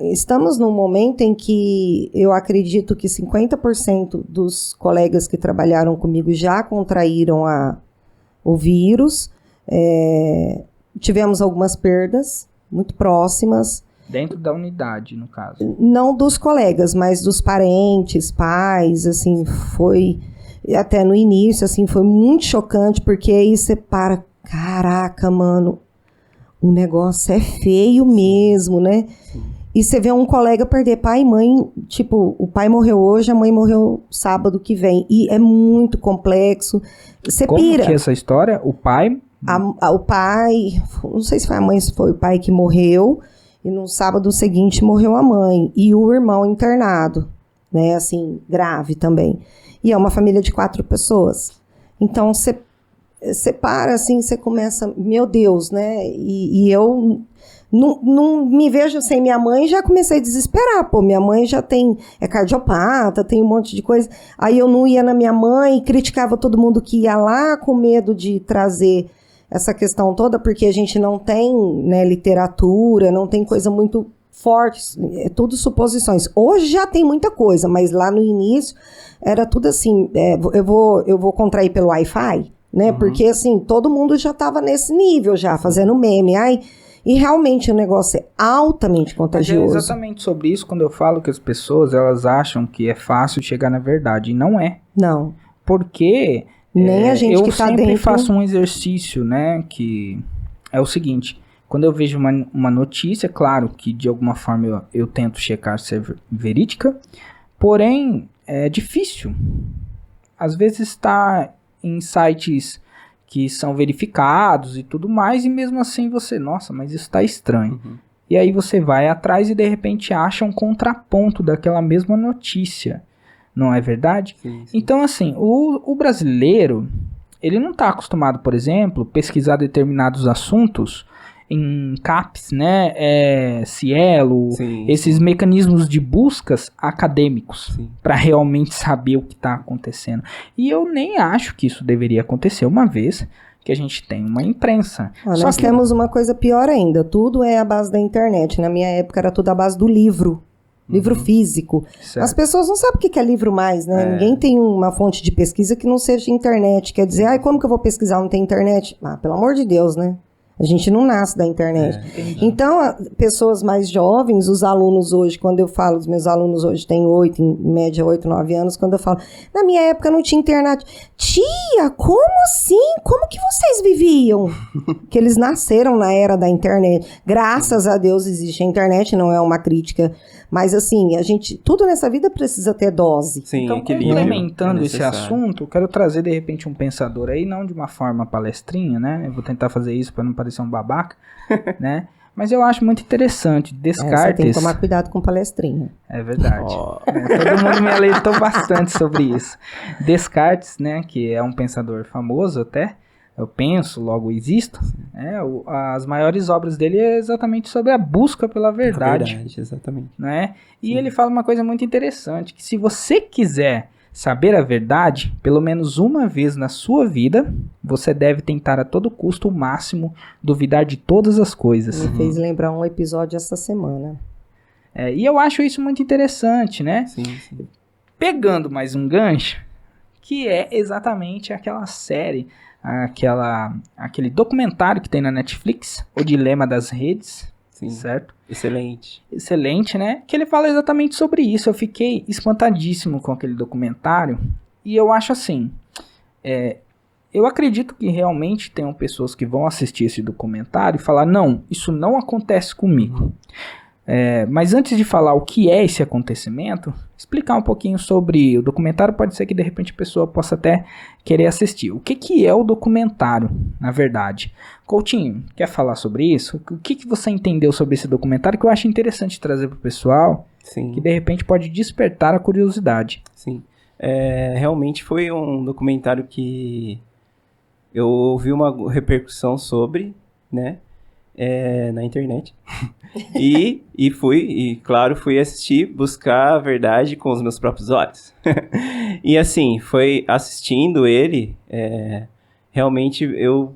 [SPEAKER 3] Estamos num momento em que eu acredito que 50% dos colegas que trabalharam comigo já contraíram o vírus. Tivemos algumas perdas muito próximas.
[SPEAKER 1] Dentro da unidade, no caso.
[SPEAKER 3] Não dos colegas, mas dos parentes, pais, assim, foi... Até no início, assim, foi muito chocante, porque aí você para... Caraca, mano... O negócio é feio mesmo, né? Sim. E você vê um colega perder pai e mãe, tipo, o pai morreu hoje, a mãe morreu sábado que vem. E é muito complexo. Você pira.
[SPEAKER 1] Como que é essa história? O pai...
[SPEAKER 3] O pai, não sei se foi a mãe, se foi o pai que morreu. E no sábado seguinte morreu a mãe. E o irmão internado, né? Assim, grave também. E é uma família de 4 pessoas. Então, você para assim, você começa, meu Deus, né? E eu não me vejo sem minha mãe, já comecei a desesperar. Pô, minha mãe já é cardiopata, tem um monte de coisa. Aí eu não ia na minha mãe e criticava todo mundo que ia lá com medo de trazer essa questão toda, porque a gente não tem, né, literatura, não tem coisa muito forte, é tudo suposições. Hoje já tem muita coisa, mas lá no início era tudo assim, eu vou contrair pelo Wi-Fi, né? Porque assim, todo mundo já estava nesse nível já, fazendo meme. E realmente o negócio é altamente contagioso.
[SPEAKER 1] Mas é exatamente sobre isso quando eu falo que as pessoas, elas acham que é fácil chegar na verdade, e não é.
[SPEAKER 3] Não.
[SPEAKER 1] Porque
[SPEAKER 3] nem a gente que tá dentro...
[SPEAKER 1] eu sempre faço um exercício, né, que é o seguinte, quando eu vejo uma notícia, claro que de alguma forma eu tento checar se é verídica, porém é difícil. Às vezes está em sites que são verificados e tudo mais, e mesmo assim você, nossa, mas isso tá estranho. E aí você vai atrás e de repente acha um contraponto daquela mesma notícia, não é verdade?
[SPEAKER 2] Sim.
[SPEAKER 1] Então assim, o brasileiro, ele não está acostumado, por exemplo, pesquisar determinados assuntos em CAPES, né, Cielo, esses mecanismos de buscas acadêmicos para realmente saber o que está acontecendo. E eu nem acho que isso deveria acontecer, uma vez que a gente tem uma imprensa.
[SPEAKER 3] Nós temos uma coisa pior ainda, tudo é à base da internet. Na minha época era tudo à base do livro físico.
[SPEAKER 1] Certo.
[SPEAKER 3] As pessoas não sabem o que é livro mais, né? Ninguém tem uma fonte de pesquisa que não seja internet. Quer dizer, como que eu vou pesquisar? Não tem internet? Ah, pelo amor de Deus, né? A gente não nasce da internet. Então, pessoas mais jovens, os alunos hoje, quando eu falo, os meus alunos hoje têm em média 8, 9 anos, quando eu falo, na minha época não tinha internet. Tia, como assim? Como que vocês viviam? Que eles nasceram na era da internet. Graças a Deus existe a internet, não é uma crítica. Mas assim, tudo nessa vida precisa ter dose.
[SPEAKER 2] Sim,
[SPEAKER 1] então, complementando esse assunto, eu quero trazer de repente um pensador aí, não de uma forma palestrinha, né? Eu vou tentar fazer isso para não parecer um babaca, né? Mas eu acho muito interessante. Descartes...
[SPEAKER 3] Você tem que tomar cuidado com palestrinha.
[SPEAKER 1] É verdade. Todo mundo me alertou bastante sobre isso. Descartes, né? Que é um pensador famoso até. Eu penso, logo existo. As maiores obras dele é exatamente sobre a busca pela verdade.
[SPEAKER 2] Exatamente.
[SPEAKER 1] Né? E ele fala uma coisa muito interessante, que se você quiser saber a verdade, pelo menos uma vez na sua vida, você deve tentar a todo custo o máximo duvidar de todas as coisas.
[SPEAKER 3] Me fez lembrar um episódio essa semana.
[SPEAKER 1] E eu acho isso muito interessante, né?
[SPEAKER 2] Sim.
[SPEAKER 1] Pegando mais um gancho, que é exatamente aquela série, aquele documentário que tem na Netflix, O Dilema das Redes.
[SPEAKER 2] Sim.
[SPEAKER 1] Certo?
[SPEAKER 2] Excelente,
[SPEAKER 1] né? Que ele fala exatamente sobre isso. Eu fiquei espantadíssimo com aquele documentário. E eu acho assim, eu acredito que realmente tenham pessoas que vão assistir esse documentário e falar, não, isso não acontece comigo. Mas antes de falar o que é esse acontecimento, explicar um pouquinho sobre o documentário, pode ser que de repente a pessoa possa até querer assistir. O que é o documentário, na verdade? Coutinho, quer falar sobre isso? O que você entendeu sobre esse documentário que eu acho interessante trazer para o pessoal, que de repente pode despertar a curiosidade?
[SPEAKER 2] Sim, realmente foi um documentário que eu ouvi uma repercussão sobre, né? Na internet e fui assistir, buscar a verdade com os meus próprios olhos. E assim, foi assistindo ele, realmente eu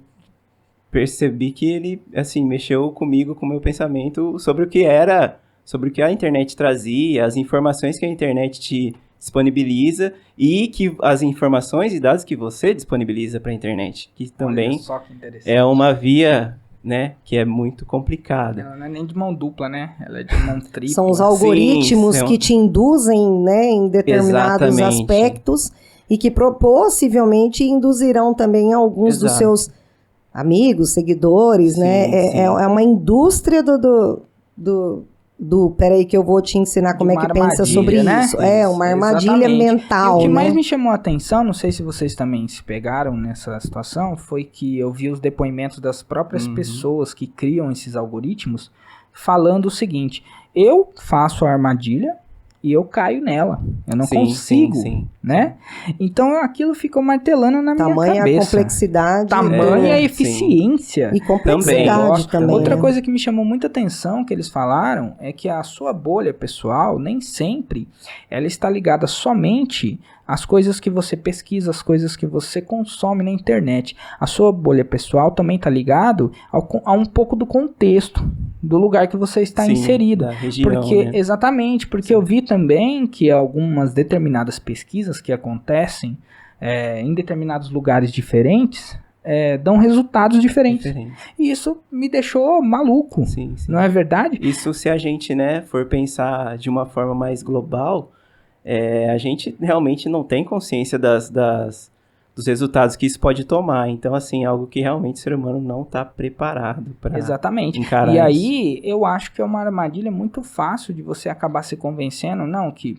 [SPEAKER 2] percebi que ele, assim, mexeu comigo, com o meu pensamento sobre o que a internet trazia, as informações que a internet te disponibiliza e que as informações e dados que você disponibiliza para a internet, que também é uma via, né, que é muito complicada.
[SPEAKER 1] Ela não é nem de mão dupla, né? Ela é de mão tripla.
[SPEAKER 3] São os algoritmos que te induzem, né, em determinados aspectos e que possivelmente induzirão também alguns dos seus amigos, seguidores, né? É uma indústria peraí que eu vou te ensinar como é que pensa sobre isso. Uma armadilha mental.
[SPEAKER 1] E o que mais me chamou a atenção, não sei se vocês também se pegaram nessa situação, foi que eu vi os depoimentos das próprias pessoas que criam esses algoritmos falando o seguinte: eu faço a armadilha e eu caio nela. Eu não consigo, né? Então aquilo ficou martelando na minha cabeça.
[SPEAKER 3] Tamanha complexidade.
[SPEAKER 1] Tamanha eficiência.
[SPEAKER 3] E complexidade também.
[SPEAKER 1] Outra coisa que me chamou muita atenção que eles falaram é que a sua bolha pessoal, nem sempre, ela está ligada somente às coisas que você pesquisa, às coisas que você consome na internet. A sua bolha pessoal também está ligado a um pouco do contexto, do lugar que você está inserido.
[SPEAKER 2] Da região,
[SPEAKER 1] porque,
[SPEAKER 2] né?
[SPEAKER 1] Exatamente, porque eu vi também que algumas determinadas pesquisas que acontecem em determinados lugares diferentes dão resultados diferentes. E isso me deixou maluco, não é verdade?
[SPEAKER 2] Isso, se a gente, né, for pensar de uma forma mais global, a gente realmente não tem consciência dos resultados que isso pode tomar. Então, assim, algo que realmente o ser humano não está preparado para encarar.
[SPEAKER 1] E aí, eu acho que é uma armadilha muito fácil de você acabar se convencendo, não, que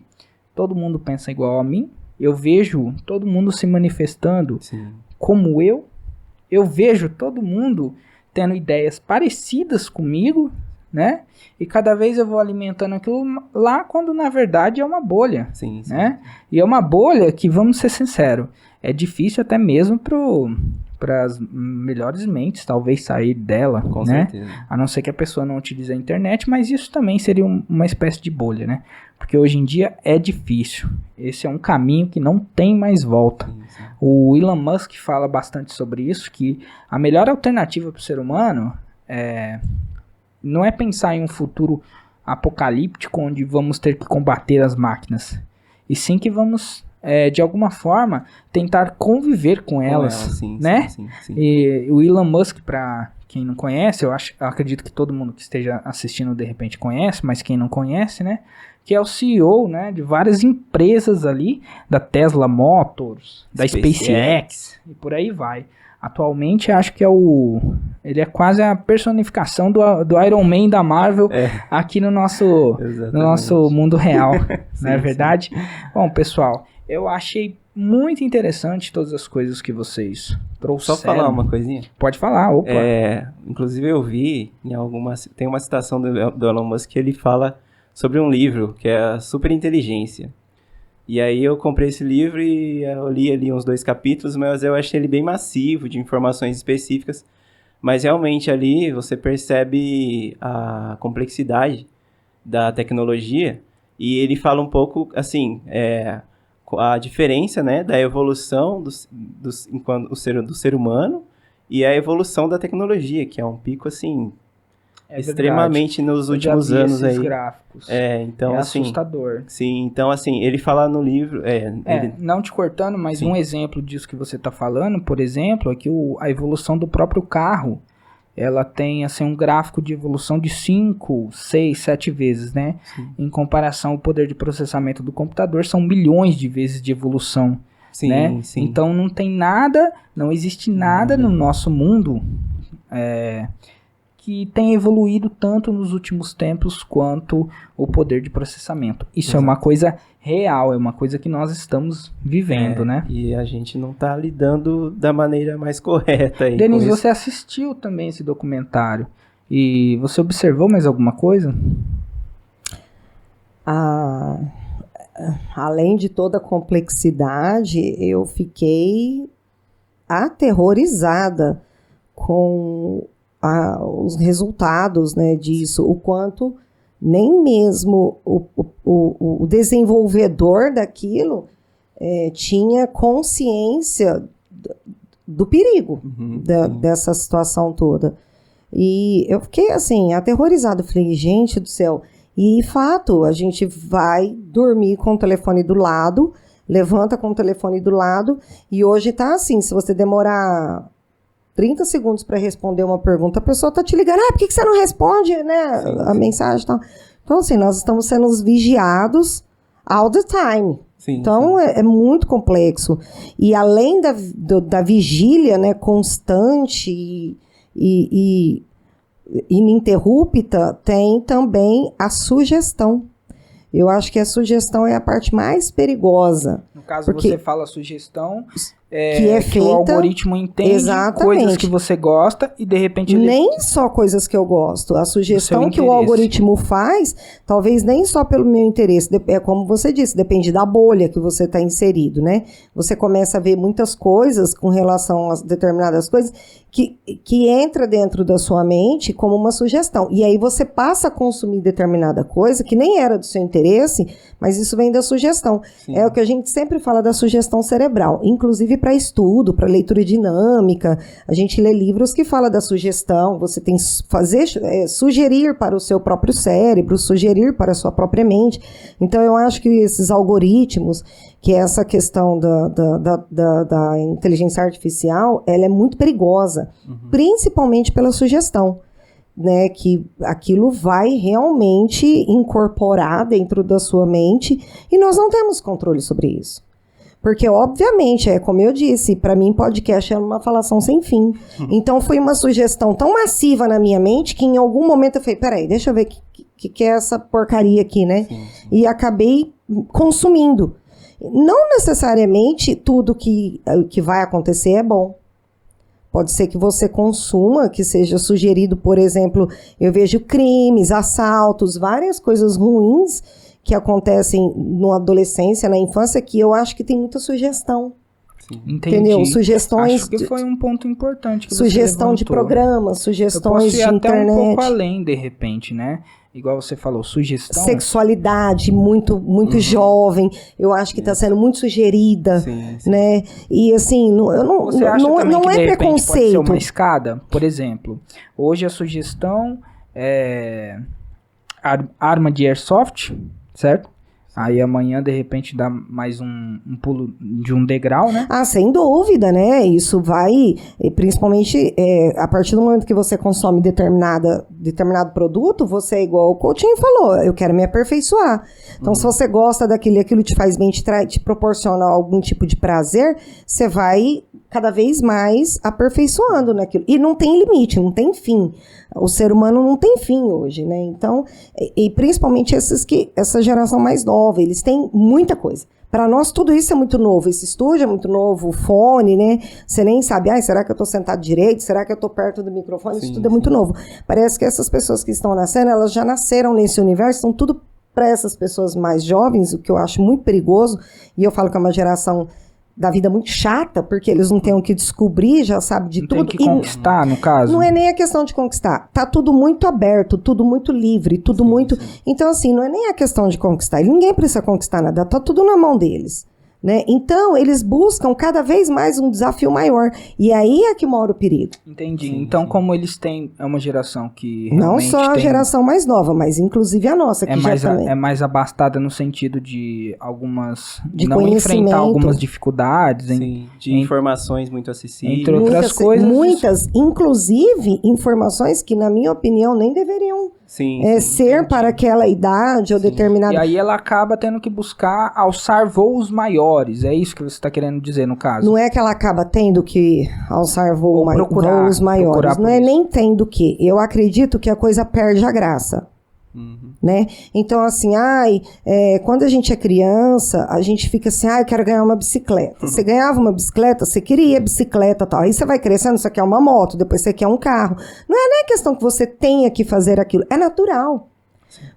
[SPEAKER 1] todo mundo pensa igual a mim, Eu vejo todo mundo se manifestando
[SPEAKER 2] Sim.
[SPEAKER 1] como eu vejo todo mundo tendo ideias parecidas comigo, né? E cada vez eu vou alimentando aquilo lá, quando na verdade é uma bolha,
[SPEAKER 2] Sim, sim.
[SPEAKER 1] né? E é uma bolha que, vamos ser sinceros, é difícil até mesmo para as melhores mentes talvez sair dela,
[SPEAKER 2] Com
[SPEAKER 1] né?
[SPEAKER 2] certeza.
[SPEAKER 1] A não ser que a pessoa não utilize a internet, mas isso também seria uma espécie de bolha, né? Porque hoje em dia é difícil. Esse é um caminho que não tem mais volta.
[SPEAKER 2] Sim, sim.
[SPEAKER 1] O Elon Musk fala bastante sobre isso, que a melhor alternativa para o ser humano não é pensar em um futuro apocalíptico onde vamos ter que combater as máquinas, e sim que vamos, de alguma forma, tentar conviver com elas,
[SPEAKER 2] sim,
[SPEAKER 1] né?
[SPEAKER 2] Sim, sim.
[SPEAKER 1] E o Elon Musk, para quem não conhece, eu acredito que todo mundo que esteja assistindo de repente conhece, mas quem não conhece, né? Que é o CEO, né, de várias empresas ali, da Tesla Motors, da SpaceX, e por aí vai. Atualmente acho que ele é quase a personificação do Iron Man da Marvel aqui no nosso mundo real, não é verdade? Bom, pessoal, eu achei muito interessante todas as coisas que vocês trouxeram.
[SPEAKER 2] Só falar uma coisinha?
[SPEAKER 1] Pode falar, opa.
[SPEAKER 2] Inclusive eu vi tem uma citação do Elon Musk que ele fala sobre um livro que é a Superinteligência. E aí eu comprei esse livro e eu li ali uns 2 capítulos, mas eu achei ele bem massivo, de informações específicas. Mas realmente ali você percebe a complexidade da tecnologia, e ele fala um pouco, assim, a diferença, né, da evolução do ser humano e a evolução da tecnologia, que é um pico, assim, extremamente nos últimos anos aí.
[SPEAKER 1] Gráficos.
[SPEAKER 2] Então, assim,
[SPEAKER 1] assustador.
[SPEAKER 2] Sim, então assim, ele fala no livro...
[SPEAKER 1] Não te cortando, mas um exemplo disso que você está falando, por exemplo, é que a evolução do próprio carro, ela tem assim, um gráfico de evolução de 5, 6, 7 vezes, né?
[SPEAKER 2] Sim.
[SPEAKER 1] Em comparação ao poder de processamento do computador, são milhões de vezes de evolução.
[SPEAKER 2] Sim,
[SPEAKER 1] né?
[SPEAKER 2] sim.
[SPEAKER 1] Então não existe nada no nosso mundo que tenha evoluído tanto nos últimos tempos quanto o poder de processamento. Isso é uma coisa real, é uma coisa que nós estamos vivendo, né?
[SPEAKER 2] E a gente não está lidando da maneira mais correta aí.
[SPEAKER 1] Denis, você assistiu também esse documentário e você observou mais alguma coisa?
[SPEAKER 3] Além de toda a complexidade, eu fiquei aterrorizada com os resultados, né, disso, o quanto nem mesmo o desenvolvedor daquilo tinha consciência do perigo dessa situação toda. E eu fiquei assim, aterrorizada. Falei, gente do céu. E fato, a gente vai dormir com o telefone do lado, levanta com o telefone do lado, e hoje tá assim, se você demorar 30 segundos para responder uma pergunta, a pessoa tá te ligando, por que você não responde, né, a mensagem e tal. Então, assim, nós estamos sendo vigiados all the time.
[SPEAKER 2] Sim,
[SPEAKER 3] então, é muito complexo. E além da vigília, né, constante e ininterrupta, tem também a sugestão. Eu acho que a sugestão é a parte mais perigosa.
[SPEAKER 1] No caso, você fala sugestão,
[SPEAKER 3] que é feita,
[SPEAKER 1] que o algoritmo entende coisas que você gosta e de repente...
[SPEAKER 3] Nem só coisas que eu gosto. A sugestão que o algoritmo faz, talvez nem só pelo meu interesse. É como você disse, depende da bolha que você está inserido, né? Você começa a ver muitas coisas com relação a determinadas coisas que entra dentro da sua mente como uma sugestão. E aí você passa a consumir determinada coisa que nem era do seu interesse, mas isso vem da sugestão. Sim. É o que a gente sempre fala da sugestão cerebral, inclusive para estudo, para leitura dinâmica. A gente lê livros que falam da sugestão, você tem que sugerir para o seu próprio cérebro, sugerir para a sua própria mente. Então eu acho que esses algoritmos, que é essa questão da inteligência artificial, ela é muito perigosa, principalmente pela sugestão, né, que aquilo vai realmente incorporar dentro da sua mente e nós não temos controle sobre isso. Porque, obviamente, como eu disse, para mim podcast é uma falação sem fim. Então foi uma sugestão tão massiva na minha mente que em algum momento eu falei, peraí, deixa eu ver o que é essa porcaria aqui, né? Sim. E acabei consumindo. Não necessariamente tudo que vai acontecer é bom. Pode ser que você consuma, que seja sugerido, por exemplo, eu vejo crimes, assaltos, várias coisas ruins que acontecem na adolescência, na infância, que eu acho que tem muita sugestão.
[SPEAKER 1] Entendi.
[SPEAKER 3] Entendeu? Sugestões.
[SPEAKER 1] Acho que foi um ponto importante que
[SPEAKER 3] sugestão
[SPEAKER 1] você
[SPEAKER 3] de
[SPEAKER 1] levantou.
[SPEAKER 3] programas, sugestões de
[SPEAKER 1] Eu posso ir
[SPEAKER 3] internet.
[SPEAKER 1] até um pouco além, de repente, né? Igual você falou, sugestão.
[SPEAKER 3] Sexualidade muito jovem, eu acho que está sendo muito sugerida,
[SPEAKER 2] Sim, sim.
[SPEAKER 3] né? E assim,
[SPEAKER 1] Você acha
[SPEAKER 3] não
[SPEAKER 1] também que,
[SPEAKER 3] é
[SPEAKER 1] de repente, pode
[SPEAKER 3] preconceito.
[SPEAKER 1] ser uma escada? Por exemplo, hoje a sugestão é arma de airsoft, certo? Aí amanhã, de repente, dá mais um pulo de um degrau, né?
[SPEAKER 3] Ah, sem dúvida, né? Isso vai, principalmente a partir do momento que você consome determinado produto, você é igual o Coutinho falou, eu quero me aperfeiçoar. Então, se você gosta daquilo e aquilo te faz bem, te proporciona algum tipo de prazer, você vai cada vez mais aperfeiçoando naquilo. E não tem limite, não tem fim. O ser humano não tem fim hoje, né? Então, e principalmente essa geração mais nova, eles têm muita coisa. Para nós, tudo isso é muito novo. Esse estúdio é muito novo, o fone, né? Você nem sabe, será que eu tô sentado direito? Será que eu tô perto do microfone? Isso tudo é muito novo. Parece que essas pessoas que estão nascendo, elas já nasceram nesse universo, são tudo para essas pessoas mais jovens, o que eu acho muito perigoso. E eu falo que é uma geração da vida muito chata, porque eles não têm o que descobrir, já sabem de tudo.
[SPEAKER 1] Tem que conquistar, no caso.
[SPEAKER 3] Não é nem a questão de conquistar. Tá tudo muito aberto, tudo muito livre, tudo muito... Então, assim, não é nem a questão de conquistar. Ninguém precisa conquistar nada, tá tudo na mão deles. Né? Então, eles buscam cada vez mais um desafio maior. E aí é que mora o perigo.
[SPEAKER 1] Entendi.
[SPEAKER 2] Sim,
[SPEAKER 1] então,
[SPEAKER 2] sim.
[SPEAKER 1] como eles têm... É uma geração que
[SPEAKER 3] Não
[SPEAKER 1] realmente
[SPEAKER 3] só a
[SPEAKER 1] tem,
[SPEAKER 3] geração mais nova, mas inclusive a nossa, que
[SPEAKER 1] é mais abastada no sentido de algumas...
[SPEAKER 3] De
[SPEAKER 1] não
[SPEAKER 3] conhecimento.
[SPEAKER 1] enfrentar algumas dificuldades.
[SPEAKER 2] Sim, de informações muito acessíveis.
[SPEAKER 1] entre outras coisas.
[SPEAKER 3] Muitas, inclusive, informações que, na minha opinião, nem deveriam ser para aquela idade ou determinada...
[SPEAKER 1] E aí ela acaba tendo que buscar alçar voos maiores. É isso que você está querendo dizer, no caso?
[SPEAKER 3] Não é que ela acaba tendo que alçar voos maiores.
[SPEAKER 1] Procurar
[SPEAKER 3] Não é
[SPEAKER 1] por isso.
[SPEAKER 3] nem tendo que. Eu acredito que a coisa perde a graça. Né? Então, assim, quando a gente é criança, a gente fica assim, eu quero ganhar uma bicicleta. Você ganhava uma bicicleta, você queria bicicleta e tal. Aí você vai crescendo, você quer uma moto, depois você quer um carro. Não é nem questão que você tenha que fazer aquilo, é natural.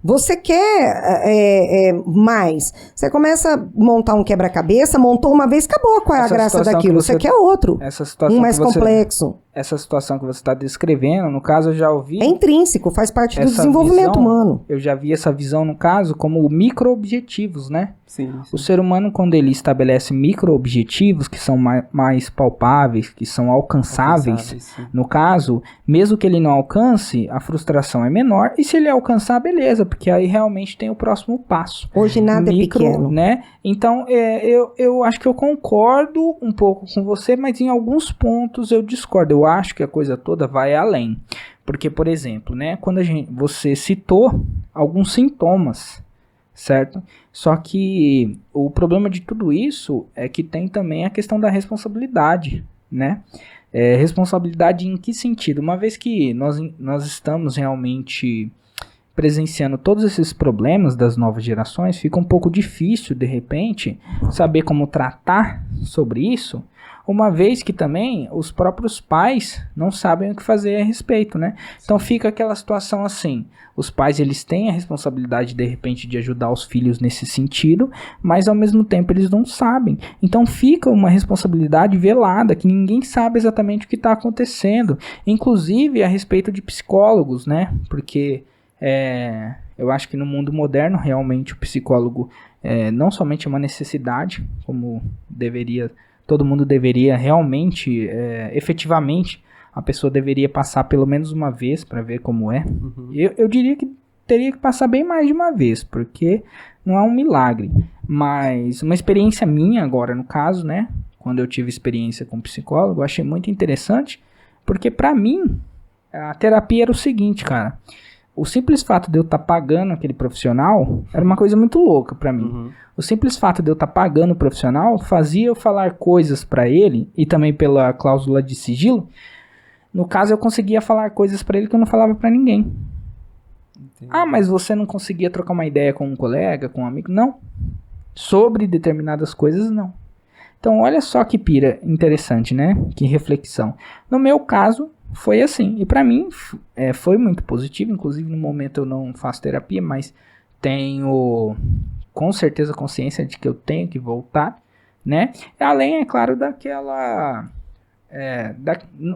[SPEAKER 3] Você quer mais. Você começa a montar um quebra-cabeça, montou uma vez, acabou. Qual é a graça daquilo? Você quer outro.
[SPEAKER 1] Essa situação
[SPEAKER 3] um mais complexo.
[SPEAKER 1] Essa situação que você está descrevendo, no caso, eu já ouvi...
[SPEAKER 3] É intrínseco, faz parte do
[SPEAKER 1] essa
[SPEAKER 3] desenvolvimento
[SPEAKER 1] visão,
[SPEAKER 3] humano.
[SPEAKER 1] Eu já vi essa visão, no caso, como micro-objetivos, né?
[SPEAKER 2] Sim.
[SPEAKER 1] O ser humano, quando ele estabelece micro-objetivos, que são mais palpáveis, que são alcançáveis,
[SPEAKER 2] sim.
[SPEAKER 1] no caso, mesmo que ele não alcance, a frustração é menor, e se ele alcançar, beleza, porque aí realmente tem o próximo passo.
[SPEAKER 3] Hoje nada é pequeno.
[SPEAKER 1] Né? Então, eu acho que eu concordo um pouco com você, mas em alguns pontos eu discordo. Eu acho que a coisa toda vai além. Porque, por exemplo, né, quando você citou alguns sintomas, certo? Só que o problema de tudo isso é que tem também a questão da responsabilidade, né? Responsabilidade em que sentido? Uma vez que nós estamos realmente presenciando todos esses problemas das novas gerações, fica um pouco difícil, de repente, saber como tratar sobre isso, uma vez que também os próprios pais não sabem o que fazer a respeito, né? Então fica aquela situação assim, os pais eles têm a responsabilidade de repente de ajudar os filhos nesse sentido, mas ao mesmo tempo eles não sabem. Então fica uma responsabilidade velada, que ninguém sabe exatamente o que está acontecendo, inclusive a respeito de psicólogos, né? Porque eu acho que no mundo moderno realmente o psicólogo não somente é uma necessidade, como todo mundo deveria realmente, efetivamente, a pessoa deveria passar pelo menos uma vez para ver como é. Eu diria que teria que passar bem mais de uma vez, porque não é um milagre. Mas uma experiência minha agora, no caso, né? Quando eu tive experiência com psicólogo, eu achei muito interessante, porque para mim, a terapia era o seguinte, cara. O simples fato de eu estar pagando aquele profissional era uma coisa muito louca pra mim. O simples fato de eu estar pagando o profissional fazia eu falar coisas pra ele, e também pela cláusula de sigilo. No caso, eu conseguia falar coisas pra ele que eu não falava pra ninguém. Entendi. Mas você não conseguia trocar uma ideia com um colega, com um amigo? Não. sobre determinadas coisas, não. Então, olha só que pira interessante, né? Que reflexão. No meu caso, foi assim. E pra mim, foi muito positivo. Inclusive, no momento eu não faço terapia, mas tenho com certeza consciência de que eu tenho que voltar, né? Além, é claro, daquela...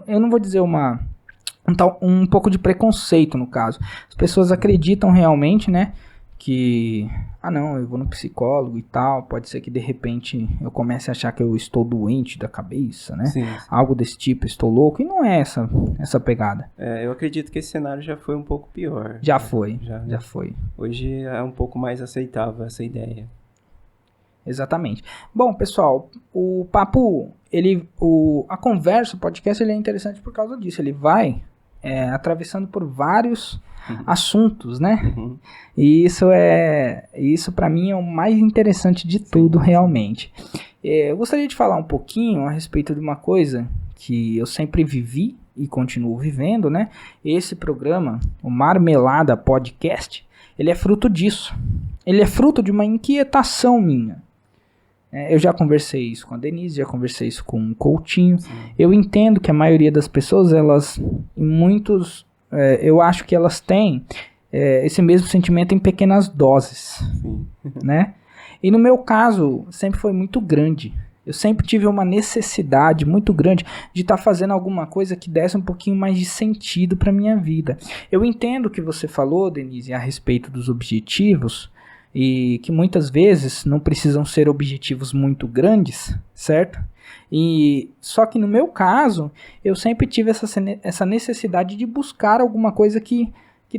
[SPEAKER 1] eu não vou dizer um pouco de preconceito, no caso. As pessoas acreditam realmente, né? Que, não, eu vou no psicólogo e tal, pode ser que de repente eu comece a achar que eu estou doente da cabeça, né?
[SPEAKER 2] Sim.
[SPEAKER 1] Algo desse tipo, estou louco, e não é essa pegada.
[SPEAKER 2] Eu acredito que esse cenário já foi um pouco pior.
[SPEAKER 1] Já foi.
[SPEAKER 2] Hoje é um pouco mais aceitável essa ideia.
[SPEAKER 1] Exatamente. Bom, pessoal, o papo, a conversa, o podcast, ele é interessante por causa disso, ele vai atravessando por vários assuntos, né? E isso para mim é o mais interessante de tudo, realmente. Eu gostaria de falar um pouquinho a respeito de uma coisa que eu sempre vivi e continuo vivendo, né? Esse programa, o Marmelada Podcast, ele é fruto disso. Ele é fruto de uma inquietação minha. Eu já conversei isso com a Denise, já conversei isso com o Coutinho. Sim. Eu entendo que a maioria das pessoas, eu acho que elas têm esse mesmo sentimento em pequenas doses. Sim. Né? E no meu caso, sempre foi muito grande. Eu sempre tive uma necessidade muito grande de estar fazendo alguma coisa que desse um pouquinho mais de sentido para minha vida. Eu entendo o que você falou, Denise, a respeito dos objetivos, e que muitas vezes não precisam ser objetivos muito grandes, certo? Só que no meu caso, eu sempre tive essa necessidade de buscar alguma coisa que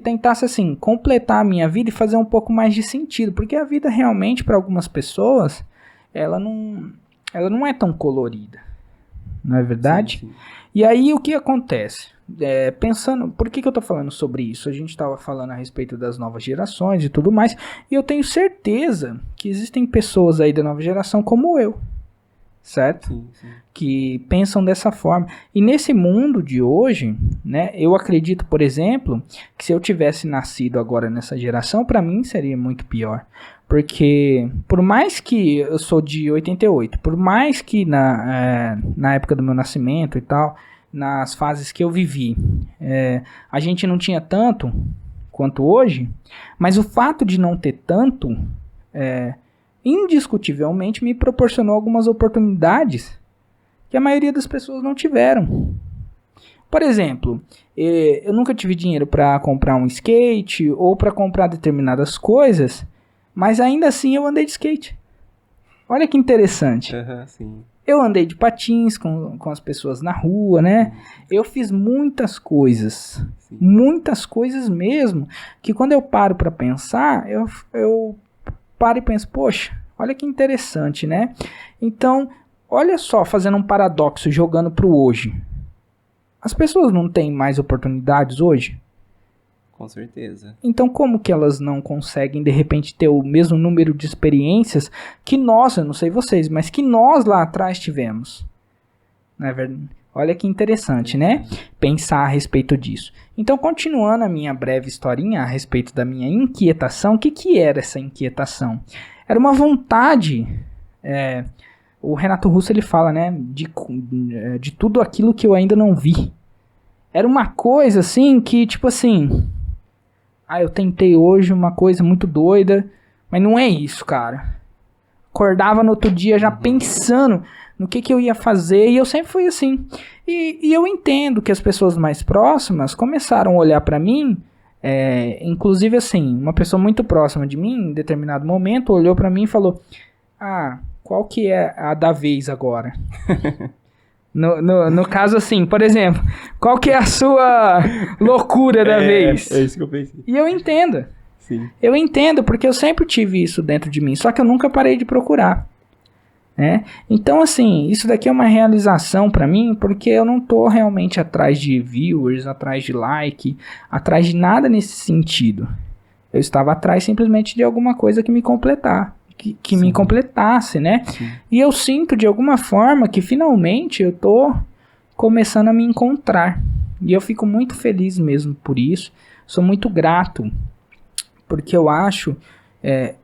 [SPEAKER 1] tentasse assim, completar a minha vida e fazer um pouco mais de sentido, porque a vida realmente, para algumas pessoas, ela não é tão colorida, não é verdade? Sim, sim. E aí o que acontece? Pensando, por que eu tô falando sobre isso? A gente estava falando a respeito das novas gerações e tudo mais, e eu tenho certeza que existem pessoas aí da nova geração como eu, certo? Sim, sim. Que pensam dessa forma. E nesse mundo de hoje, né, eu acredito, por exemplo, que se eu tivesse nascido agora nessa geração, para mim seria muito pior. Porque, por mais que eu sou de 88, por mais que na época do meu nascimento e tal, nas fases que eu vivi, a gente não tinha tanto quanto hoje, mas o fato de não ter tanto, indiscutivelmente me proporcionou algumas oportunidades que a maioria das pessoas não tiveram. Por exemplo, eu nunca tive dinheiro para comprar um skate ou para comprar determinadas coisas, mas ainda assim eu andei de skate. Olha que interessante.
[SPEAKER 2] Sim.
[SPEAKER 1] Eu andei de patins com as pessoas na rua, né? Eu fiz muitas coisas. Sim. Muitas coisas mesmo. Que quando eu paro para pensar, eu paro e penso, poxa, olha que interessante, né? Então, olha só, fazendo um paradoxo, jogando pro hoje. As pessoas não têm mais oportunidades hoje?
[SPEAKER 2] Com certeza.
[SPEAKER 1] Então como que elas não conseguem de repente ter o mesmo número de experiências que nós, eu não sei vocês, mas que nós lá atrás tivemos? Não é verdade? Olha que interessante, né? Pensar a respeito disso. Então, continuando a minha breve historinha a respeito da minha inquietação, o que era essa inquietação? Era uma vontade, o Renato Russo ele fala, né, de tudo aquilo que eu ainda não vi. Era uma coisa assim que, tipo assim, eu tentei hoje uma coisa muito doida, mas não é isso, cara. Acordava no outro dia já pensando no que eu ia fazer, e eu sempre fui assim. E eu entendo que as pessoas mais próximas começaram a olhar pra mim, inclusive assim, uma pessoa muito próxima de mim, em determinado momento, olhou pra mim e falou, qual que é a da vez agora? No caso assim, por exemplo, qual que é a sua loucura da vez?
[SPEAKER 2] É isso que eu pensei.
[SPEAKER 1] E eu entendo.
[SPEAKER 2] Sim.
[SPEAKER 1] Eu entendo, porque eu sempre tive isso dentro de mim, só que eu nunca parei de procurar. Né? Então, assim, isso daqui é uma realização pra mim, porque eu não tô realmente atrás de viewers, atrás de like, atrás de nada nesse sentido. Eu estava atrás simplesmente de alguma coisa que me completar. Que me completasse, né? Sim. E eu sinto de alguma forma que finalmente eu tô começando a me encontrar. E eu fico muito feliz mesmo por isso. Sou muito grato, porque eu acho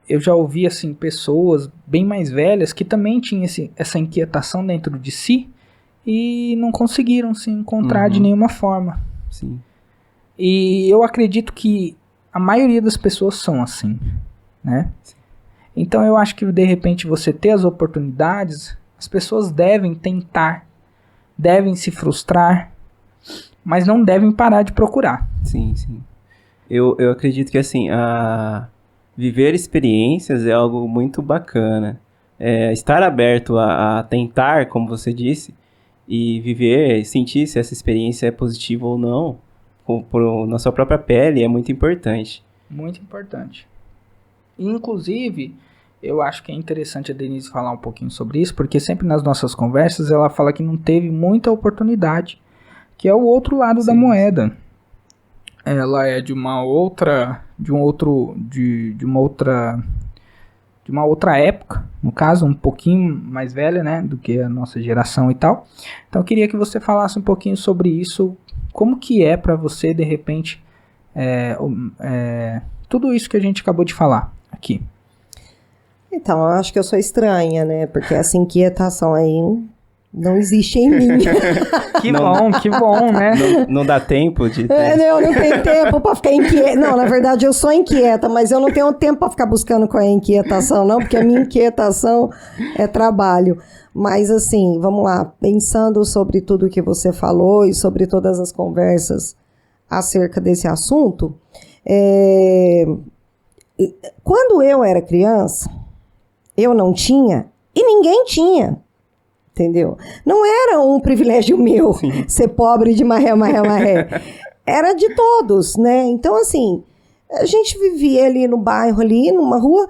[SPEAKER 1] eu já ouvi assim, pessoas bem mais velhas que também tinham essa inquietação dentro de si e não conseguiram se encontrar de nenhuma forma.
[SPEAKER 2] Sim.
[SPEAKER 1] E eu acredito que a maioria das pessoas são assim, né?
[SPEAKER 2] Sim.
[SPEAKER 1] Então eu acho que de repente você ter as oportunidades, as pessoas devem tentar, devem se frustrar, mas não devem parar de procurar.
[SPEAKER 2] Sim, sim. Eu acredito que assim, viver experiências é algo muito bacana. Estar aberto a tentar, como você disse, e viver, sentir se essa experiência é positiva ou não, na sua própria pele, é muito importante.
[SPEAKER 1] Muito importante. Inclusive, eu acho que é interessante a Denise falar um pouquinho sobre isso, porque sempre nas nossas conversas ela fala que não teve muita oportunidade, que é o outro lado da moeda. Ela é de uma outra época, no caso, um pouquinho mais velha, né, do que a nossa geração e tal. Então eu queria que você falasse um pouquinho sobre isso, como que é para você, de repente, tudo isso que a gente acabou de falar aqui.
[SPEAKER 3] Então, eu acho que eu sou estranha, né, porque essa inquietação aí não existe em mim.
[SPEAKER 1] Que bom, né?
[SPEAKER 2] Não dá tempo de...
[SPEAKER 3] Eu não tenho tempo pra ficar inquieta. Não, na verdade eu sou inquieta, mas eu não tenho tempo pra ficar buscando qual é a inquietação, não, porque a minha inquietação é trabalho. Mas assim, vamos lá, pensando sobre tudo que você falou e sobre todas as conversas acerca desse assunto, quando eu era criança, eu não tinha e ninguém tinha. Entendeu? Não era um privilégio meu ser pobre de maré. Era de todos, né? Então, assim, a gente vivia ali no bairro, ali numa rua,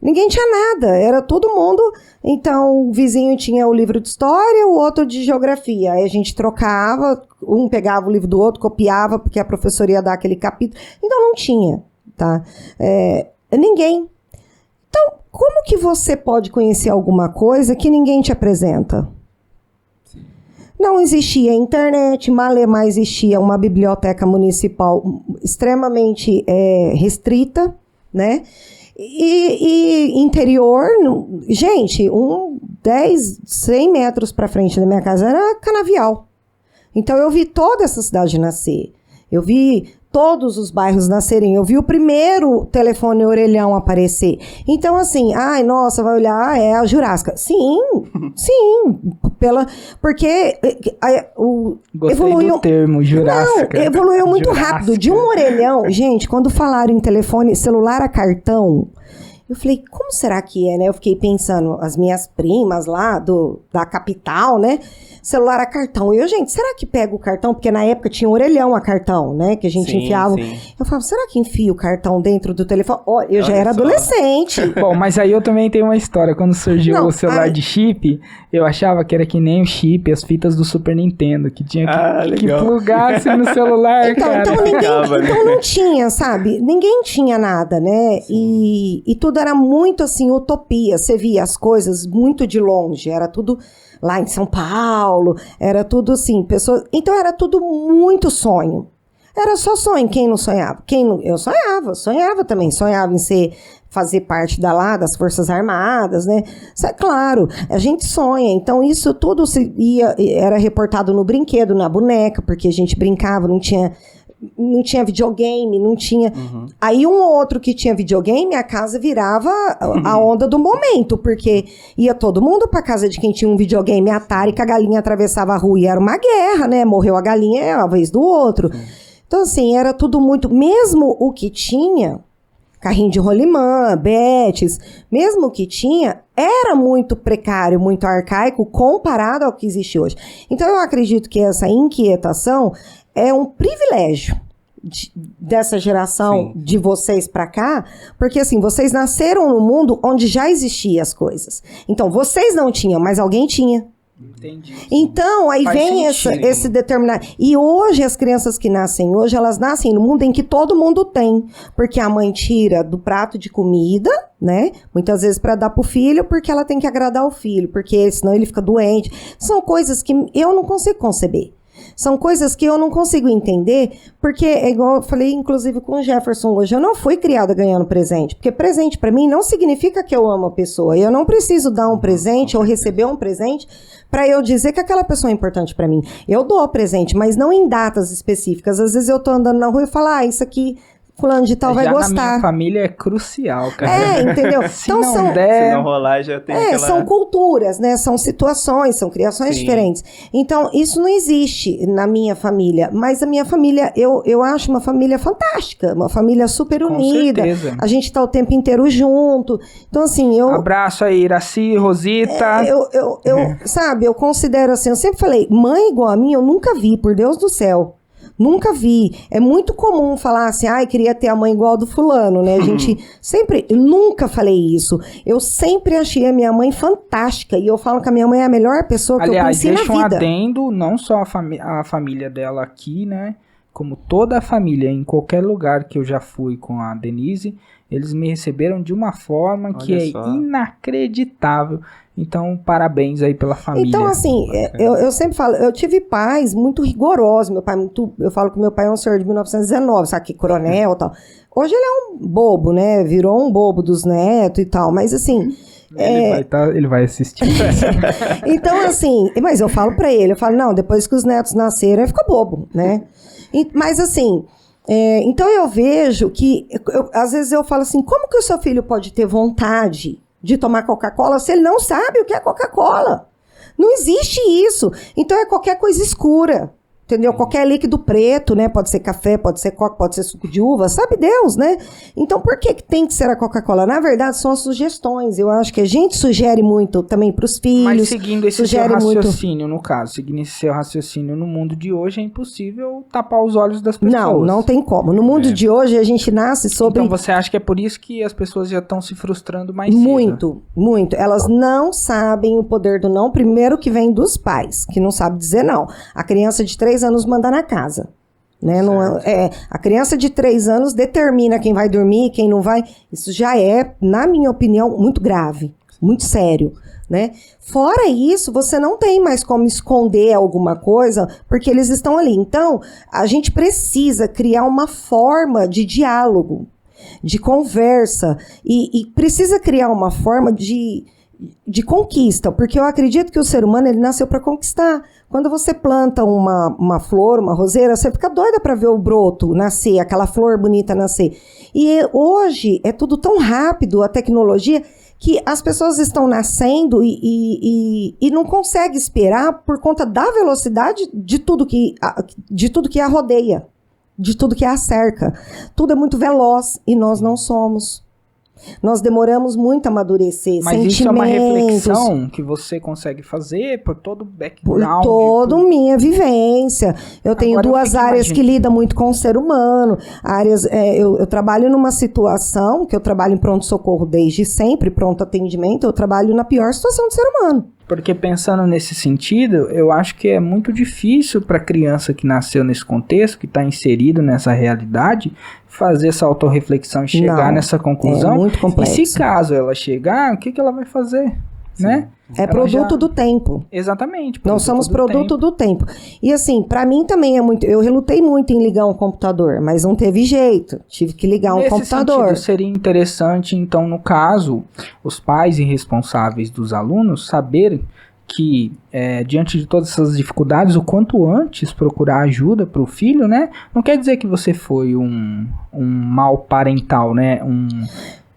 [SPEAKER 3] ninguém tinha nada, era todo mundo. Então, o vizinho tinha o livro de história, o outro de geografia. Aí a gente trocava, um pegava o livro do outro, copiava, porque a professora ia dar aquele capítulo. Então, não tinha, tá? Ninguém. Então, como que você pode conhecer alguma coisa que ninguém te apresenta? Não existia internet, malemar existia uma biblioteca municipal extremamente restrita, né? E interior, gente, 100 metros para frente da minha casa era canavial. Então eu vi toda essa cidade nascer. Eu vi todos os bairros nascerem. Eu vi o primeiro telefone orelhão aparecer. Então, assim, nossa, vai olhar, é a Jurássica. Sim, porque
[SPEAKER 1] Gostei do termo, Jurássica.
[SPEAKER 3] Não, evoluiu muito
[SPEAKER 1] Jurássica.
[SPEAKER 3] rápido. De um orelhão, gente, quando falaram em telefone celular a cartão, eu falei, como será que é, né? Eu fiquei pensando, as minhas primas lá da capital, né? Celular a cartão. Eu, gente, será que pega o cartão? Porque na época tinha orelhão a cartão, né? Que a gente enfiava. Sim. Eu falava, será que enfia o cartão dentro do telefone? Eu já era adolescente.
[SPEAKER 1] Bom, mas aí eu também tenho uma história. Quando surgiu o celular de chip, eu achava que era que nem o chip, as fitas do Super Nintendo, que tinha que plugar assim no celular, cara.
[SPEAKER 3] Então não tinha, sabe? Ninguém tinha nada, né? E tudo era muito, assim, utopia. Você via as coisas muito de longe. Era tudo lá em São Paulo, era tudo assim, pessoas... Então era tudo muito sonho. Era só sonho, quem não sonhava? Eu sonhava também, sonhava em fazer parte das Forças Armadas, né? Isso é claro, a gente sonha, então isso tudo era reportado no brinquedo, na boneca, porque a gente brincava, não tinha videogame, não tinha... Uhum. Aí um ou outro que tinha videogame, a casa virava a onda do momento, porque ia todo mundo pra casa de quem tinha um videogame Atari, que a galinha atravessava a rua e era uma guerra, né? Morreu a galinha, é a vez do outro. Uhum. Então, assim, era tudo muito... Mesmo o que tinha, carrinho de rolimã, betes, mesmo o que tinha, era muito precário, muito arcaico, comparado ao que existe hoje. Então, eu acredito que essa inquietação é um privilégio dessa geração, sim, de vocês pra cá, porque assim, vocês nasceram num mundo onde já existiam as coisas. Então, vocês não tinham, mas alguém tinha.
[SPEAKER 1] Entendi.
[SPEAKER 3] Então, aí vem esse determinado... E hoje, as crianças que nascem hoje, elas nascem no mundo em que todo mundo tem. Porque a mãe tira do prato de comida, né? Muitas vezes para dar pro filho, porque ela tem que agradar o filho, porque senão ele fica doente. São coisas que eu não consigo conceber. São coisas que eu não consigo entender, porque é igual eu falei, inclusive, com o Jefferson hoje, eu não fui criada ganhando presente, porque presente para mim não significa que eu amo a pessoa. Eu não preciso dar um presente ou receber um presente para eu dizer que aquela pessoa é importante para mim. Eu dou presente, mas não em datas específicas. Às vezes eu tô andando na rua e falo, isso aqui fulano de tal vai gostar.
[SPEAKER 1] Na minha família é crucial, cara.
[SPEAKER 3] Entendeu?
[SPEAKER 1] Se não rolar, já tem aquela...
[SPEAKER 3] São culturas, né? São situações, são criações diferentes. Então, isso não existe na minha família. Mas a minha família, eu acho uma família fantástica. Uma família super unida.
[SPEAKER 1] Certeza.
[SPEAKER 3] A gente tá o tempo inteiro junto. Então, assim,
[SPEAKER 1] Abraço aí, Iraci, Rosita.
[SPEAKER 3] Sabe, eu considero assim, eu sempre falei, mãe igual a mim, eu nunca vi, por Deus do céu. Nunca vi. É muito comum falar assim, queria ter a mãe igual a do fulano, né? A gente sempre, nunca falei isso. Eu sempre achei a minha mãe fantástica. E eu falo que a minha mãe é a melhor pessoa que eu conheci na vida.
[SPEAKER 1] Aliás, deixa um adendo, não só a família dela aqui, né? Como toda a família, em qualquer lugar que eu já fui com a Denise, eles me receberam de uma forma que é inacreditável. Então, parabéns aí pela família.
[SPEAKER 3] Então, assim, eu sempre falo, eu tive pais muito rigorosos. Meu pai eu falo que meu pai é um senhor de 1919, sabe, que coronel e tal. Hoje ele é um bobo, né? Virou um bobo dos netos e tal, mas assim...
[SPEAKER 1] Ele vai assistir.
[SPEAKER 3] Então, assim, mas eu falo pra ele, não, depois que os netos nasceram, ele fica bobo, né? Mas assim... então eu vejo que, às vezes eu falo assim, como que o seu filho pode ter vontade de tomar Coca-Cola se ele não sabe o que é Coca-Cola? Não existe isso. Então é qualquer coisa escura, entendeu? Qualquer líquido preto, né? Pode ser café, pode ser coca, pode ser suco de uva, sabe Deus, né? Então por que tem que ser a Coca-Cola? Na verdade são as sugestões. Eu acho que a gente sugere muito também para os filhos.
[SPEAKER 1] Mas seguindo esse seu raciocínio, no caso, seguindo esse seu raciocínio no mundo de hoje, é impossível tapar os olhos das pessoas.
[SPEAKER 3] Não tem como. No mundo de hoje a gente nasce sobre...
[SPEAKER 1] Então você acha que é por isso que as pessoas já estão se frustrando mais cedo?
[SPEAKER 3] Muito. Elas não sabem o poder do não, primeiro que vem dos pais, que não sabem dizer não. A criança de 3 anos manda na casa. Né? Não a criança de 3 anos determina quem vai dormir, quem não vai. Isso já é, na minha opinião, muito grave, muito sério. Né? Fora isso, você não tem mais como esconder alguma coisa, porque eles estão ali. Então, a gente precisa criar uma forma de diálogo, de conversa, e precisa criar uma forma de conquista, porque eu acredito que o ser humano ele nasceu para conquistar. Quando você planta uma flor, uma roseira, você fica doida para ver o broto nascer, aquela flor bonita nascer. E hoje é tudo tão rápido, a tecnologia, que as pessoas estão nascendo e não conseguem esperar por conta da velocidade de tudo que a rodeia, de tudo que a cerca. Tudo é muito veloz e nós não somos. Nós demoramos muito a amadurecer.
[SPEAKER 1] Mas isso é uma reflexão que você consegue fazer por todo o background.
[SPEAKER 3] Por toda minha vivência. Eu tenho 2 áreas que lidam muito com o ser humano. Eu trabalho numa situação, que eu trabalho em pronto-socorro desde sempre, pronto atendimento, eu trabalho na pior situação do ser humano.
[SPEAKER 1] Porque pensando nesse sentido, eu acho que é muito difícil para a criança que nasceu nesse contexto, que está inserido nessa realidade, fazer essa autorreflexão e chegar nessa conclusão.
[SPEAKER 3] É muito complexo.
[SPEAKER 1] E se caso ela chegar, o que ela vai fazer? Né?
[SPEAKER 3] É produto do tempo.
[SPEAKER 1] Exatamente.
[SPEAKER 3] Nós somos produto do tempo. E assim, pra mim também é muito... Eu relutei muito em ligar um computador, mas não teve jeito. Tive que ligar um computador.
[SPEAKER 1] Sentido, seria interessante, então, no caso, os pais e responsáveis dos alunos saberem que, diante de todas essas dificuldades, o quanto antes procurar ajuda para o filho, né? Não quer dizer que você foi um mal parental, né?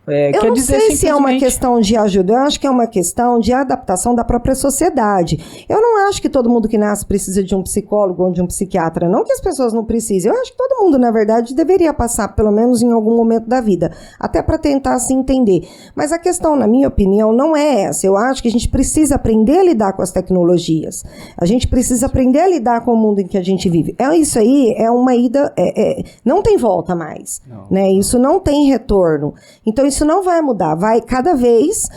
[SPEAKER 3] Eu não sei se é uma questão de ajuda, eu acho que é uma questão de adaptação da própria sociedade. Eu não acho que todo mundo que nasce precisa de um psicólogo ou de um psiquiatra, não que as pessoas não precisem. Eu acho que todo mundo, na verdade, deveria passar, pelo menos em algum momento da vida, até para tentar se entender. Mas a questão, na minha opinião, não é essa. Eu acho que a gente precisa aprender a lidar com as tecnologias. A gente precisa aprender a lidar com o mundo em que a gente vive. Isso aí é uma ida... não tem volta mais. Né? Isso não tem retorno. Então, isso não vai mudar, vai cada vez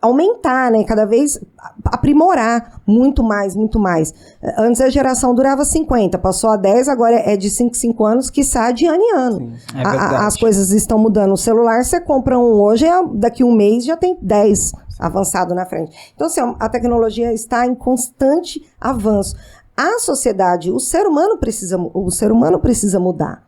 [SPEAKER 3] aumentar, né? Cada vez aprimorar muito mais, muito mais. Antes a geração durava 50, passou a 10, agora é de 5 em 5 anos, quiçá de ano em ano. As coisas estão mudando. O celular, você compra um hoje, daqui um mês já tem 10 avançado na frente. Então, assim, a tecnologia está em constante avanço. a sociedade, o ser humano precisa mudar.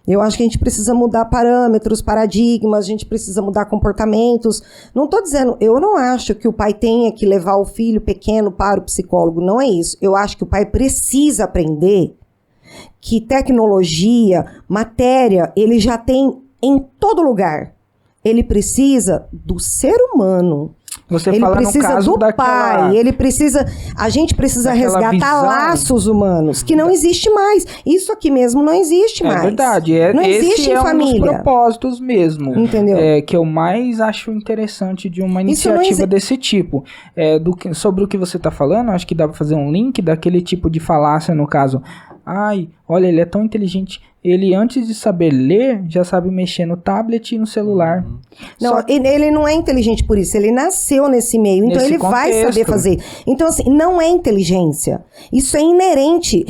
[SPEAKER 3] Eu acho que a gente precisa mudar parâmetros, paradigmas, a gente precisa mudar comportamentos. Não estou dizendo, eu não acho que o pai tenha que levar o filho pequeno para o psicólogo, não é isso. Eu acho que o pai precisa aprender que tecnologia, matéria, ele já tem em todo lugar. Ele precisa do ser humano.
[SPEAKER 1] Você
[SPEAKER 3] Ele
[SPEAKER 1] fala no
[SPEAKER 3] precisa
[SPEAKER 1] caso
[SPEAKER 3] do
[SPEAKER 1] daquela...
[SPEAKER 3] pai, a gente precisa
[SPEAKER 1] daquela
[SPEAKER 3] resgatar
[SPEAKER 1] visão.
[SPEAKER 3] laços humanos, que não existe mais. Isso aqui mesmo não existe mais.
[SPEAKER 1] É verdade,
[SPEAKER 3] não
[SPEAKER 1] esse
[SPEAKER 3] existe em
[SPEAKER 1] é um dos
[SPEAKER 3] família.
[SPEAKER 1] propósitos mesmo.
[SPEAKER 3] Entendeu?
[SPEAKER 1] Que eu mais acho interessante de uma
[SPEAKER 3] Isso não
[SPEAKER 1] iniciativa desse tipo. Sobre o que você está falando, acho que dá para fazer um link daquele tipo de falácia, no caso, ai, olha, ele é tão inteligente, ele antes de saber ler, já sabe mexer no tablet e no celular.
[SPEAKER 3] Não, ele não é inteligente por isso, ele nasceu nesse meio, então
[SPEAKER 1] Nesse
[SPEAKER 3] ele vai
[SPEAKER 1] contexto.
[SPEAKER 3] saber fazer. Então, assim, não é inteligência. Isso é inerente.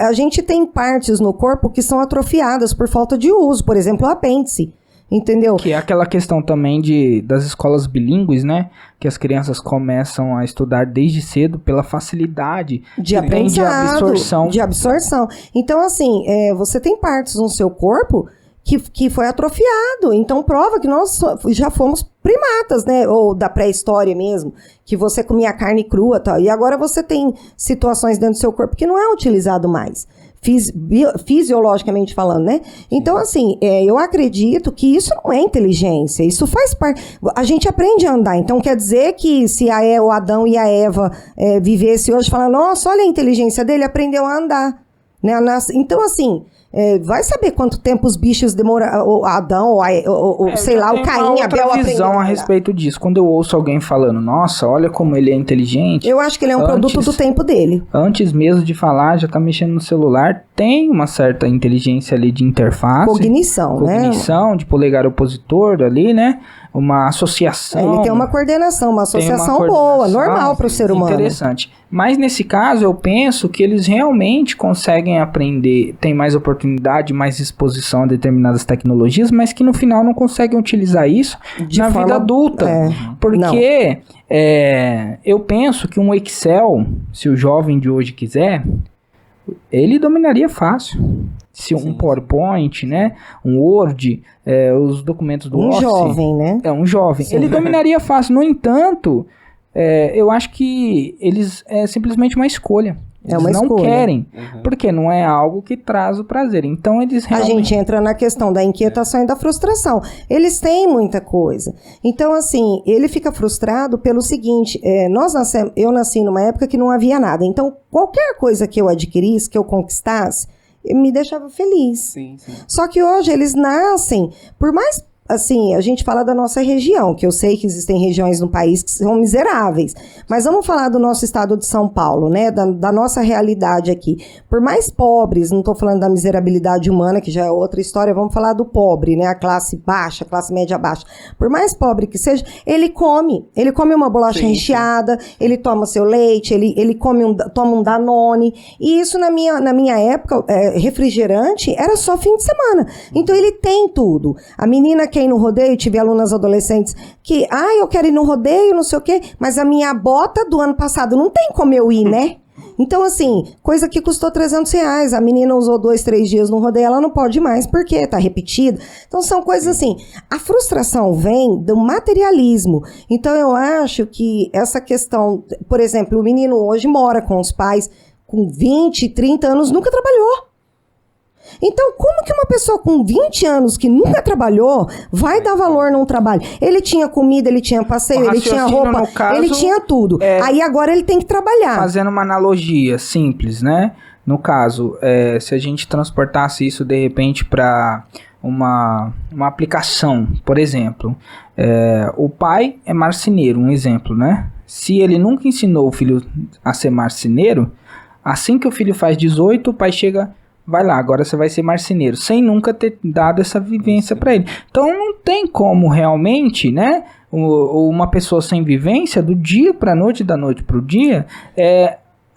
[SPEAKER 3] A gente tem partes no corpo que são atrofiadas por falta de uso, por exemplo, o apêndice. Entendeu?
[SPEAKER 1] Que é aquela questão também das escolas bilíngues, né? Que as crianças começam a estudar desde cedo pela facilidade
[SPEAKER 3] De
[SPEAKER 1] que tem de absorção.
[SPEAKER 3] De absorção. Então, assim, você tem partes no seu corpo que foi atrofiado. Então, prova que nós já fomos primatas, né? Ou da pré-história mesmo, que você comia carne crua e tal. E agora você tem situações dentro do seu corpo que não é utilizado mais. Fisiologicamente falando, né? Então, assim, eu acredito que isso não é inteligência, isso faz parte. A gente aprende a andar, então quer dizer que se o Adão e a Eva vivessem hoje, falando, nossa, olha a inteligência dele, aprendeu a andar. Né? Então, assim, vai saber quanto tempo os bichos demoraram, o Adão, sei lá, o Caim, Abel
[SPEAKER 1] aprendeu visão a respeito disso. Quando eu ouço alguém falando, nossa, olha como ele é inteligente.
[SPEAKER 3] Eu acho que ele é um produto do tempo dele.
[SPEAKER 1] Antes mesmo de falar, já tá mexendo no celular, tem uma certa inteligência ali de interface.
[SPEAKER 3] Cognição, né?
[SPEAKER 1] De polegar opositor ali, né? Uma associação.
[SPEAKER 3] Ele tem uma coordenação, uma associação boa, normal para o ser humano.
[SPEAKER 1] Interessante. Mas nesse caso, eu penso que eles realmente conseguem aprender, tem mais oportunidade, mais exposição a determinadas tecnologias, mas que no final não conseguem utilizar isso na vida adulta. Porque eu penso que um Excel, se o jovem de hoje quiser, ele dominaria fácil. Se um PowerPoint, né? Um Word, os documentos do Office.
[SPEAKER 3] Jovem, né?
[SPEAKER 1] Um jovem. Sim. Ele dominaria fácil. No entanto, eu acho que eles é simplesmente uma escolha. Eles não querem, porque não é algo que traz o prazer. Então, eles realmente...
[SPEAKER 3] A gente entra na questão da inquietação e da frustração. Eles têm muita coisa. Então, assim, ele fica frustrado pelo seguinte, eu nasci numa época que não havia nada. Então, qualquer coisa que eu adquirisse, que eu conquistasse, me deixava feliz.
[SPEAKER 2] Sim.
[SPEAKER 3] Só que hoje eles nascem, por mais, assim, a gente fala da nossa região, que eu sei que existem regiões no país que são miseráveis, mas vamos falar do nosso estado de São Paulo, né, da nossa realidade aqui. Por mais pobres, não estou falando da miserabilidade humana, que já é outra história, vamos falar do pobre, né, a classe baixa, a classe média baixa. Por mais pobre que seja, ele come uma bolacha recheada, ele toma seu leite, ele toma um Danone, e isso na minha época, refrigerante, era só fim de semana. Então ele tem tudo. A menina quer ir no rodeio, tive alunas adolescentes que, eu quero ir no rodeio, não sei o quê, mas a minha bota do ano passado não tem como eu ir, né? Então, assim, coisa que custou R$300, a menina usou 2, 3 dias no rodeio, ela não pode mais, porque tá repetido. Então, são coisas assim, a frustração vem do materialismo. Então, eu acho que essa questão, por exemplo, o menino hoje mora com os pais com 20, 30 anos, nunca trabalhou. Então, como que uma pessoa com 20 anos que nunca trabalhou vai dar valor num trabalho? Ele tinha comida, ele tinha passeio, ele tinha roupa, ele tinha tudo. Aí agora ele tem que trabalhar.
[SPEAKER 1] Fazendo uma analogia simples, né? No caso, se a gente transportasse isso de repente para uma aplicação, por exemplo, o pai é marceneiro, um exemplo, né? Se ele nunca ensinou o filho a ser marceneiro, assim que o filho faz 18, o pai chega... Vai lá, agora você vai ser marceneiro, sem nunca ter dado essa vivência para ele. Então não tem como realmente, né, uma pessoa sem vivência, do dia para noite, da noite para o dia,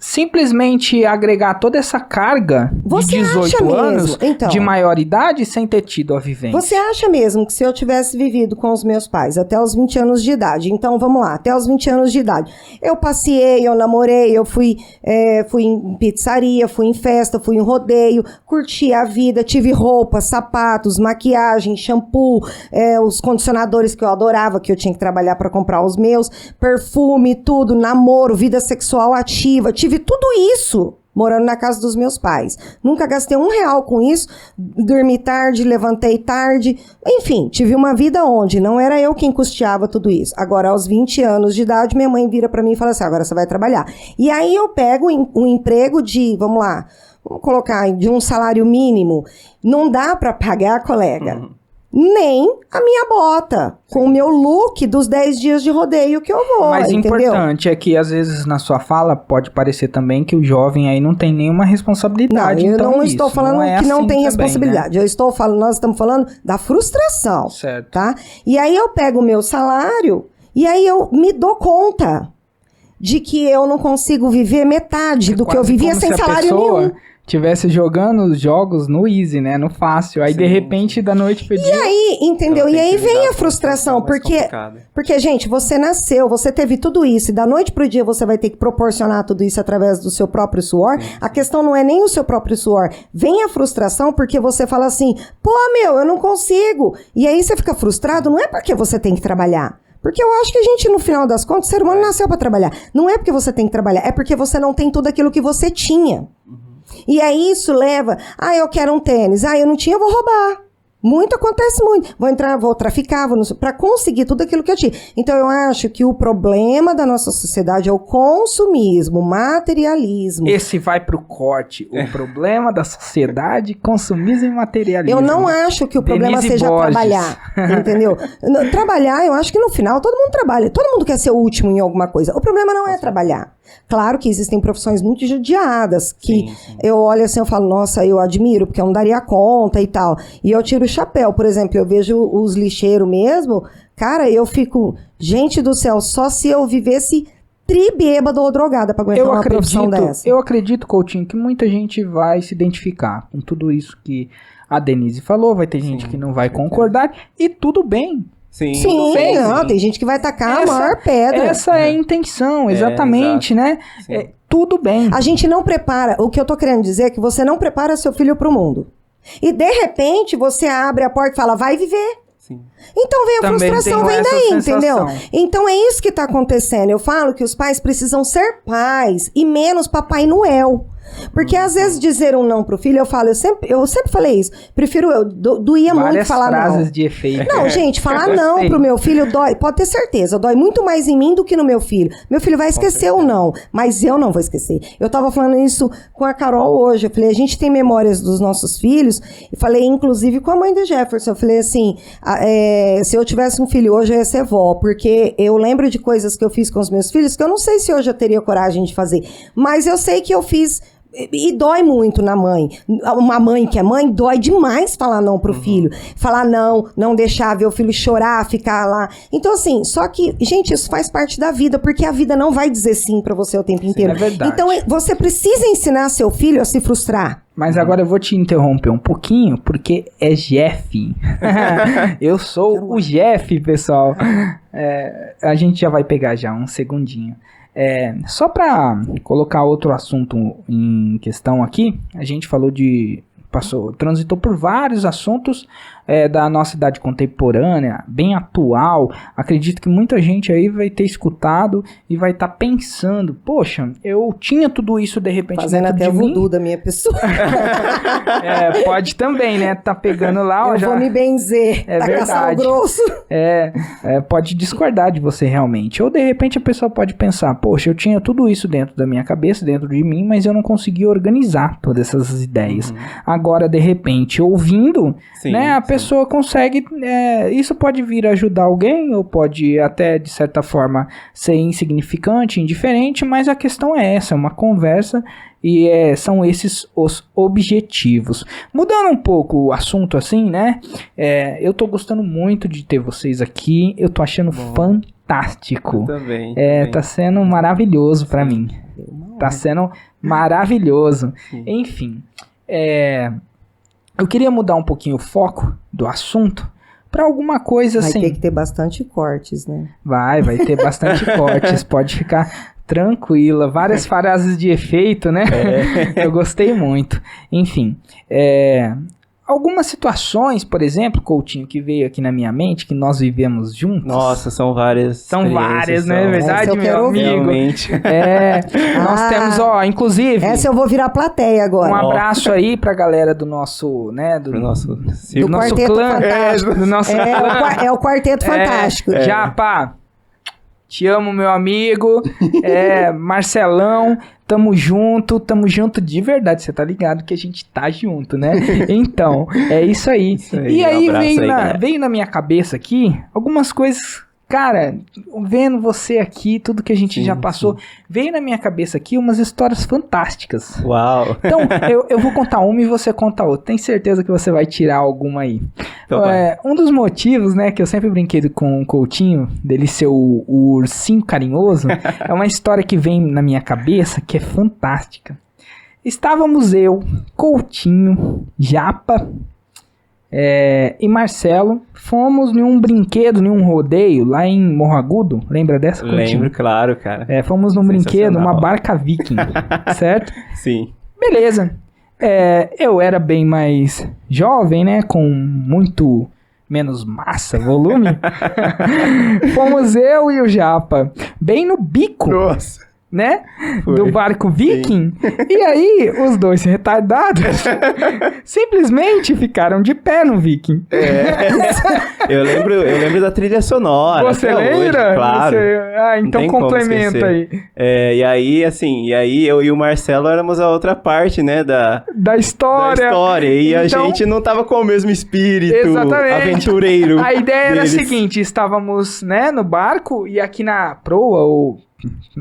[SPEAKER 1] simplesmente agregar toda essa carga
[SPEAKER 3] Você
[SPEAKER 1] de 18
[SPEAKER 3] acha
[SPEAKER 1] anos
[SPEAKER 3] mesmo? Então,
[SPEAKER 1] de maioridade sem ter tido a vivência.
[SPEAKER 3] você acha mesmo que se eu tivesse vivido com os meus pais até os 20 anos de idade, então vamos lá, até os 20 anos de idade, eu passeei, eu namorei, eu fui em pizzaria, fui em festa, fui em rodeio, curti a vida, tive roupa, sapatos, maquiagem, shampoo, os condicionadores que eu adorava, que eu tinha que trabalhar para comprar os meus, perfume, tudo, namoro, vida sexual ativa, tive tudo isso morando na casa dos meus pais. Nunca gastei R$1 com isso, dormi tarde, levantei tarde, enfim, tive uma vida onde não era eu quem custeava tudo isso. Agora, aos 20 anos de idade, minha mãe vira pra mim e fala assim, agora você vai trabalhar. E aí eu pego um emprego de, vamos colocar, de um salário mínimo, não dá pra pagar, colega. Nem a minha bota, com o meu look dos 10 dias de rodeio que eu vou,
[SPEAKER 1] Mas
[SPEAKER 3] entendeu?
[SPEAKER 1] importante é que, às vezes, na sua fala, pode parecer também que o jovem aí não tem nenhuma responsabilidade.
[SPEAKER 3] Não, eu
[SPEAKER 1] então,
[SPEAKER 3] não
[SPEAKER 1] isso
[SPEAKER 3] estou falando
[SPEAKER 1] é
[SPEAKER 3] que não
[SPEAKER 1] assim
[SPEAKER 3] tem
[SPEAKER 1] também,
[SPEAKER 3] responsabilidade. Eu estou falando, nós estamos falando da frustração,
[SPEAKER 1] Certo.
[SPEAKER 3] tá? E aí eu pego o meu salário e aí eu me dou conta de que eu não consigo viver metade do que eu
[SPEAKER 1] Quase
[SPEAKER 3] vivia
[SPEAKER 1] como
[SPEAKER 3] sem
[SPEAKER 1] se a
[SPEAKER 3] salário
[SPEAKER 1] pessoa
[SPEAKER 3] nenhum.
[SPEAKER 1] tivesse jogando os jogos no easy, né? No fácil. Aí, de
[SPEAKER 2] Sim,
[SPEAKER 1] repente, da noite pro dia...
[SPEAKER 3] E aí, entendeu?
[SPEAKER 2] Ela
[SPEAKER 3] E
[SPEAKER 2] tem
[SPEAKER 3] aí
[SPEAKER 2] que
[SPEAKER 3] vem
[SPEAKER 2] lidar
[SPEAKER 3] a
[SPEAKER 2] com uma
[SPEAKER 3] frustração,
[SPEAKER 2] situação mais complicada.
[SPEAKER 3] porque, gente, você nasceu, você teve tudo isso, e da noite pro dia você vai ter que proporcionar tudo isso através do seu próprio suor. A questão não é nem o seu próprio suor. Vem a frustração porque você fala assim, pô, eu não consigo. E aí você fica frustrado, não é porque você tem que trabalhar. Porque eu acho que a gente, no final das contas, o ser humano nasceu pra trabalhar. Não é porque você tem que trabalhar, é porque você não tem tudo aquilo que você tinha. E aí isso leva, eu quero um tênis, eu não tinha, eu vou roubar. Acontece muito. Vou traficar, para conseguir tudo aquilo que eu tinha. Então eu acho que o problema da nossa sociedade é o consumismo, o materialismo.
[SPEAKER 1] Esse vai pro corte. O problema da sociedade, consumismo e materialismo.
[SPEAKER 3] Eu não acho que o problema
[SPEAKER 1] Denise
[SPEAKER 3] seja
[SPEAKER 1] Borges.
[SPEAKER 3] trabalhar, entendeu? Trabalhar, eu acho que no final todo mundo trabalha. Todo mundo quer ser o último em alguma coisa. O problema não é trabalhar. Claro que existem profissões muito judiadas, que
[SPEAKER 2] Sim.
[SPEAKER 3] eu olho assim, eu falo, nossa, eu admiro, porque eu não daria conta e tal. E eu tiro o chapéu, por exemplo, eu vejo os lixeiros mesmo, cara, eu fico, gente do céu, só se eu vivesse tribêbado ou drogada pra aguentar uma profissão dessa.
[SPEAKER 1] Eu acredito, Coutinho, que muita gente vai se identificar com tudo isso que a Denise falou, vai ter gente que não vai concordar, e tudo bem.
[SPEAKER 2] Sim,
[SPEAKER 3] Sim, tem gente que vai tacar a maior pedra.
[SPEAKER 1] Essa é a intenção, exatamente, né? Tudo bem.
[SPEAKER 3] A gente não prepara, o que eu tô querendo dizer é que você não prepara seu filho pro mundo. E de repente você abre a porta e fala, vai viver.
[SPEAKER 2] Sim.
[SPEAKER 3] Então vem a
[SPEAKER 1] Também
[SPEAKER 3] frustração,
[SPEAKER 1] tenho
[SPEAKER 3] vem
[SPEAKER 1] essa
[SPEAKER 3] daí,
[SPEAKER 1] sensação.
[SPEAKER 3] entendeu? Então é isso que tá acontecendo. Eu falo que os pais precisam ser pais e menos Papai Noel. Porque às vezes dizer um não pro filho, eu sempre falei isso. Prefiro doía muito
[SPEAKER 1] Várias
[SPEAKER 3] falar
[SPEAKER 1] frases
[SPEAKER 3] não.
[SPEAKER 1] de efeito.
[SPEAKER 3] Não, gente, falar não
[SPEAKER 1] Gostei.
[SPEAKER 3] pro meu filho dói, pode ter certeza, dói muito mais em mim do que no meu filho. Meu filho vai esquecer ou não, mas eu não vou esquecer. Eu tava falando isso com a Carol hoje, eu falei, a gente tem memórias dos nossos filhos, e falei inclusive com a mãe do Jefferson, eu falei assim, se eu tivesse um filho hoje eu ia ser vó, porque eu lembro de coisas que eu fiz com os meus filhos, que eu não sei se hoje eu teria coragem de fazer, mas eu sei que eu fiz. E dói muito na mãe. Uma mãe que é mãe, dói demais falar não pro filho. Falar não deixar ver o filho chorar, ficar lá. Então, assim, só que, gente, isso faz parte da vida, porque a vida não vai dizer sim pra você o tempo inteiro.
[SPEAKER 1] é verdade.
[SPEAKER 3] Então, você precisa ensinar seu filho a se frustrar.
[SPEAKER 1] Mas agora eu vou te interromper um pouquinho, porque é Jeff. Eu sou o Jeff, pessoal. A gente já vai pegar já um segundinho. Só para colocar outro assunto em questão aqui, a gente falou transitou por vários assuntos da nossa idade contemporânea, bem atual. Acredito que muita gente aí vai ter escutado e vai estar pensando, poxa, eu tinha tudo isso de repente
[SPEAKER 3] Fazendo
[SPEAKER 1] dentro
[SPEAKER 3] até
[SPEAKER 1] de mim.
[SPEAKER 3] voodoo da minha pessoa.
[SPEAKER 1] Pode também, né? Tá pegando lá.
[SPEAKER 3] Eu vou me benzer.
[SPEAKER 1] É
[SPEAKER 3] tacar sal
[SPEAKER 1] verdade.
[SPEAKER 3] grosso.
[SPEAKER 1] Pode discordar de você realmente. Ou de repente a pessoa pode pensar, poxa, eu tinha tudo isso dentro da minha cabeça, dentro de mim, mas eu não conseguia organizar todas essas ideias. Agora, de repente, ouvindo,
[SPEAKER 2] Sim,
[SPEAKER 1] né, a
[SPEAKER 2] sim.
[SPEAKER 1] pessoa consegue. Isso pode vir ajudar alguém, ou pode até, de certa forma, ser insignificante, indiferente, mas a questão é essa, é uma conversa. E são esses os objetivos. Mudando um pouco o assunto assim, né? Eu tô gostando muito de ter vocês aqui. Eu tô achando fantástico.
[SPEAKER 2] Eu também.
[SPEAKER 1] Tá sendo maravilhoso pra mim. Tá sendo maravilhoso.
[SPEAKER 2] Sim.
[SPEAKER 1] Enfim, eu queria mudar um pouquinho o foco do assunto para alguma coisa
[SPEAKER 3] Vai
[SPEAKER 1] assim.
[SPEAKER 3] ter que ter bastante cortes, né?
[SPEAKER 1] Vai ter bastante cortes, pode ficar tranquila. Várias frases de efeito, né? Eu gostei muito. Enfim, algumas situações, por exemplo, Coutinho, que veio aqui na minha mente, que nós vivemos juntos.
[SPEAKER 2] Nossa, são várias.
[SPEAKER 1] São várias, não é verdade,
[SPEAKER 3] Essa eu
[SPEAKER 1] meu
[SPEAKER 3] quero
[SPEAKER 1] amigo?
[SPEAKER 2] Realmente.
[SPEAKER 1] Nós temos, inclusive,
[SPEAKER 3] Essa eu vou virar plateia agora.
[SPEAKER 1] um abraço aí pra galera do nosso, né, do
[SPEAKER 2] Pro nosso
[SPEAKER 3] Do
[SPEAKER 2] círculo.
[SPEAKER 1] nosso
[SPEAKER 3] Quarteto
[SPEAKER 1] clã,
[SPEAKER 3] Fantástico.
[SPEAKER 1] do nosso clã.
[SPEAKER 3] É o Quarteto Fantástico.
[SPEAKER 1] Japa, te amo, meu amigo. Marcelão, tamo junto de verdade. Você tá ligado que a gente tá junto, né? Então, é isso aí.
[SPEAKER 2] Isso aí,
[SPEAKER 1] E aí,
[SPEAKER 2] um abraço aí, galera.
[SPEAKER 1] veio na minha cabeça aqui algumas coisas. Cara, vendo você aqui, tudo que a gente já passou, veio na minha cabeça aqui umas histórias fantásticas.
[SPEAKER 2] Uau.
[SPEAKER 1] Então, eu vou contar uma e você conta outra. Tenho certeza que você vai tirar alguma aí.
[SPEAKER 2] Então vai.
[SPEAKER 1] Um dos motivos, né, que eu sempre brinquei com o Coutinho, dele ser o ursinho carinhoso, é uma história que vem na minha cabeça que é fantástica. Estávamos eu, Coutinho, Japa e Marcelo, fomos em um brinquedo, em um rodeio lá em Morro Agudo. Lembra dessa, Coutinho?
[SPEAKER 2] Lembro, claro, cara.
[SPEAKER 1] Fomos num brinquedo, uma
[SPEAKER 2] Sensacional.
[SPEAKER 1] barca viking, certo?
[SPEAKER 2] Sim.
[SPEAKER 1] Beleza. Eu era bem mais jovem, né? Com muito menos massa, volume. Fomos eu e o Japa bem no bico,
[SPEAKER 2] Nossa.
[SPEAKER 1] né?
[SPEAKER 2] Foi.
[SPEAKER 1] Do barco viking. E aí, os dois retardados simplesmente ficaram de pé no viking.
[SPEAKER 2] Eu lembro da trilha sonora.
[SPEAKER 1] Você
[SPEAKER 2] até hoje,
[SPEAKER 1] lembra?
[SPEAKER 2] claro.
[SPEAKER 1] Então
[SPEAKER 2] tem como
[SPEAKER 1] complementa
[SPEAKER 2] esquecer.
[SPEAKER 1] aí.
[SPEAKER 2] E aí eu e o Marcelo éramos a outra parte, né, da
[SPEAKER 1] Da história.
[SPEAKER 2] E a
[SPEAKER 1] Então-
[SPEAKER 2] gente não tava com o mesmo espírito
[SPEAKER 1] Exatamente.
[SPEAKER 2] aventureiro.
[SPEAKER 1] A ideia era a
[SPEAKER 2] deles.
[SPEAKER 1] seguinte, estávamos, né, no barco e aqui na proa, ou...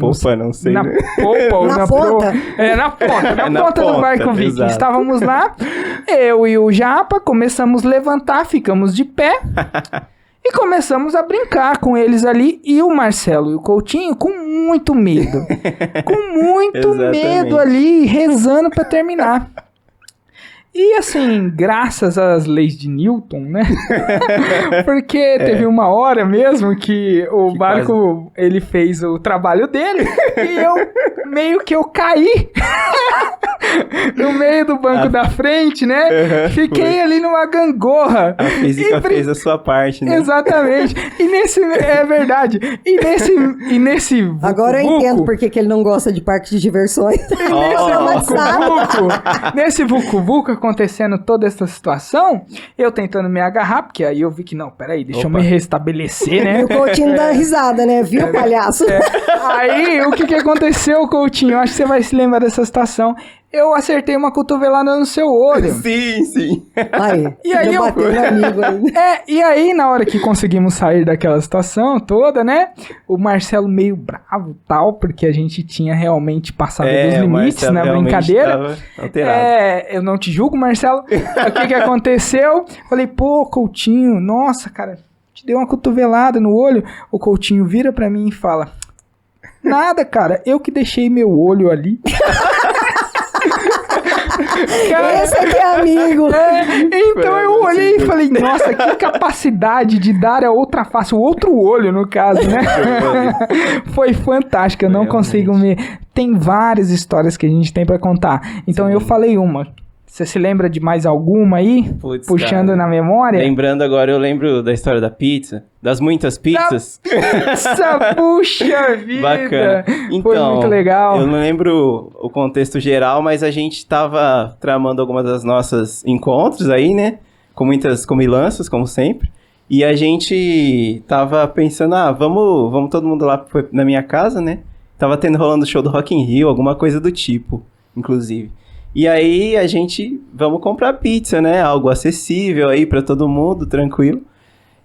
[SPEAKER 2] Opa, não sei.
[SPEAKER 1] Na
[SPEAKER 2] né?
[SPEAKER 1] popa ou
[SPEAKER 3] Na
[SPEAKER 1] na
[SPEAKER 3] ponta.
[SPEAKER 1] proa. Na ponta. Na
[SPEAKER 2] Na
[SPEAKER 1] ponta do
[SPEAKER 2] ponta,
[SPEAKER 1] barco viking.
[SPEAKER 2] exato.
[SPEAKER 1] Estávamos lá, eu e o Japa começamos a levantar, ficamos de pé e começamos a brincar com eles ali. E o Marcelo e o Coutinho com muito medo. Com muito
[SPEAKER 2] Exatamente.
[SPEAKER 1] medo ali, rezando para terminar. E assim, graças às leis de Newton, né? Porque teve uma hora mesmo que o
[SPEAKER 2] Que
[SPEAKER 1] barco, ele fez o trabalho dele e eu meio que eu caí no meio do banco da frente, né? Fiquei ali numa gangorra.
[SPEAKER 2] A física fez a sua parte, né?
[SPEAKER 1] Exatamente. E nesse... É verdade. E nesse
[SPEAKER 3] Agora eu
[SPEAKER 1] vucu-vucu,
[SPEAKER 3] entendo por que ele não gosta de parque de diversões.
[SPEAKER 2] Oh.
[SPEAKER 1] Nesse vucu-vucu acontecendo toda essa situação, eu tentando me agarrar, porque aí eu vi que, não, peraí, deixa eu
[SPEAKER 2] Opa.
[SPEAKER 1] me restabelecer,
[SPEAKER 3] E
[SPEAKER 1] né?
[SPEAKER 3] o Coutinho dá risada, né? Viu, palhaço?
[SPEAKER 1] Aí, o que aconteceu, Coutinho? Acho que você vai se lembrar dessa situação. Eu acertei uma cotovelada no seu olho.
[SPEAKER 2] Sim.
[SPEAKER 3] Aí,
[SPEAKER 1] E aí
[SPEAKER 3] ainda
[SPEAKER 1] eu-
[SPEAKER 3] bateu no amigo aí.
[SPEAKER 1] E aí, na hora que conseguimos sair daquela situação toda, né? O Marcelo meio bravo tal, porque a gente tinha realmente passado dos
[SPEAKER 2] o
[SPEAKER 1] limites
[SPEAKER 2] Marcelo
[SPEAKER 1] na
[SPEAKER 2] realmente
[SPEAKER 1] brincadeira.
[SPEAKER 2] tava alterado.
[SPEAKER 1] Eu não te julgo, Marcelo. O que aconteceu? Falei, pô, Coutinho, nossa, cara, te deu uma cotovelada no olho. O Coutinho vira pra mim e fala, nada, cara, eu que deixei meu olho ali. Cara,
[SPEAKER 3] Esse aqui é amigo.
[SPEAKER 1] então eu
[SPEAKER 2] Foi,
[SPEAKER 1] olhei e
[SPEAKER 2] sim.
[SPEAKER 1] falei, nossa, que capacidade de dar a outra face, o outro olho, no caso, né? Foi fantástico, eu não consigo me... Tem várias histórias que a gente tem pra contar. Então eu falei uma. Você se lembra de mais alguma aí?
[SPEAKER 2] Putz,
[SPEAKER 1] Puxando
[SPEAKER 2] cara.
[SPEAKER 1] na memória?
[SPEAKER 2] Lembrando agora, eu lembro da história da pizza, das muitas pizzas.
[SPEAKER 1] Nossa, puxa vida!
[SPEAKER 2] Bacana.
[SPEAKER 1] Foi muito legal.
[SPEAKER 2] Eu não lembro o contexto geral, mas a gente tava tramando algumas das nossas encontros aí, né? Com muitas comilanças, como sempre. E a gente tava pensando, vamos todo mundo lá na minha casa, né? Tava rolando o show do Rock in Rio, alguma coisa do tipo, inclusive. E aí a gente, vamos comprar pizza, né? Algo acessível aí pra todo mundo, tranquilo.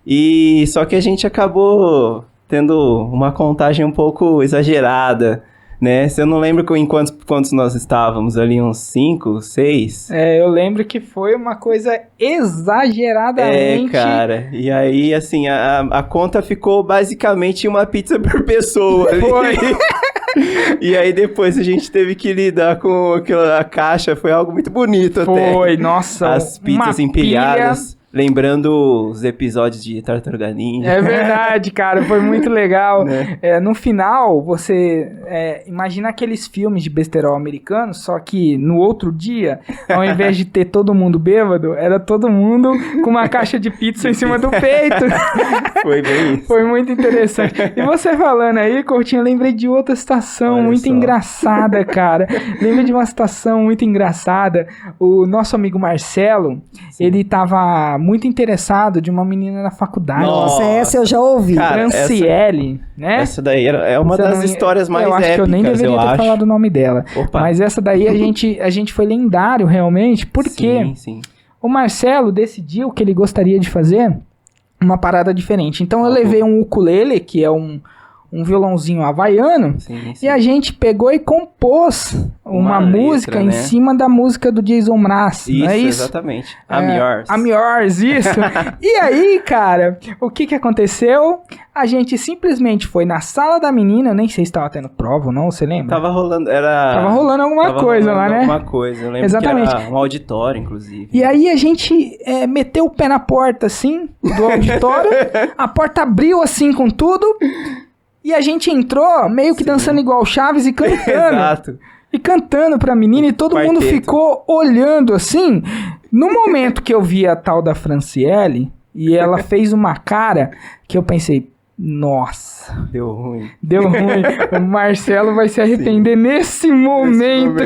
[SPEAKER 2] E só que a gente acabou tendo uma contagem um pouco exagerada, né? Eu não lembro em quantos nós estávamos ali, uns 5, 6.
[SPEAKER 1] Eu lembro que foi uma coisa exageradamente...
[SPEAKER 2] Cara. E aí, assim, a conta ficou basicamente uma pizza por pessoa ali.
[SPEAKER 1] Foi.
[SPEAKER 2] E aí depois a gente teve que lidar com aquela caixa, foi algo muito bonito até.
[SPEAKER 1] Foi, nossa.
[SPEAKER 2] As pizzas empilhadas. Lembrando os episódios de Tartaruga Ninja.
[SPEAKER 1] É verdade, cara, foi muito legal.
[SPEAKER 2] Né?
[SPEAKER 1] No final, você imagina aqueles filmes de besterol americano, só que no outro dia, ao invés de ter todo mundo bêbado, era todo mundo com uma caixa de pizza em cima do peito.
[SPEAKER 2] Foi bem isso.
[SPEAKER 1] Foi muito interessante. E você falando aí, Coutinho, eu lembrei de outra situação
[SPEAKER 2] Olha
[SPEAKER 1] muito
[SPEAKER 2] só.
[SPEAKER 1] engraçada, cara. Lembrei de uma situação muito engraçada. O nosso amigo Marcelo, ele tava muito interessado de uma menina na faculdade.
[SPEAKER 3] Nossa, essa eu já ouvi.
[SPEAKER 2] Cara,
[SPEAKER 1] Franciele, né?
[SPEAKER 2] Essa daí é uma
[SPEAKER 1] Essa
[SPEAKER 2] das
[SPEAKER 1] não-
[SPEAKER 2] histórias mais
[SPEAKER 1] eu acho
[SPEAKER 2] épicas,
[SPEAKER 1] que eu nem deveria ter falado o nome dela.
[SPEAKER 2] Opa.
[SPEAKER 1] Mas essa daí a gente foi lendário realmente, porque
[SPEAKER 2] Sim, sim.
[SPEAKER 1] o Marcelo decidiu que ele gostaria de fazer uma parada diferente. Então eu levei um ukulele, que é um violãozinho havaiano,
[SPEAKER 2] Sim, sim.
[SPEAKER 1] e a gente pegou e compôs uma
[SPEAKER 2] letra,
[SPEAKER 1] música em
[SPEAKER 2] né?
[SPEAKER 1] cima da música do Jason Mraz, não é isso?
[SPEAKER 2] Exatamente. I'm yours.
[SPEAKER 1] I'm yours, isso. E aí, cara, o que aconteceu? A gente simplesmente foi na sala da menina, eu nem sei se estava tendo prova ou não, você lembra?
[SPEAKER 2] Tava rolando,
[SPEAKER 1] Tava rolando alguma coisa lá, né?
[SPEAKER 2] Alguma coisa, eu lembro
[SPEAKER 1] Exatamente.
[SPEAKER 2] que era um auditório, inclusive.
[SPEAKER 1] E aí a gente meteu o pé na porta, assim, do auditório, a porta abriu, assim, com tudo, e a gente entrou meio que dançando igual o Chaves e cantando.
[SPEAKER 2] Exato.
[SPEAKER 1] E cantando pra menina, e todo mundo
[SPEAKER 2] Quarteto.
[SPEAKER 1] ficou olhando assim. No momento que eu vi a tal da Franciele, e ela fez uma cara que eu pensei, nossa,
[SPEAKER 2] Deu ruim.
[SPEAKER 1] deu ruim. O Marcelo vai se arrepender nesse momento.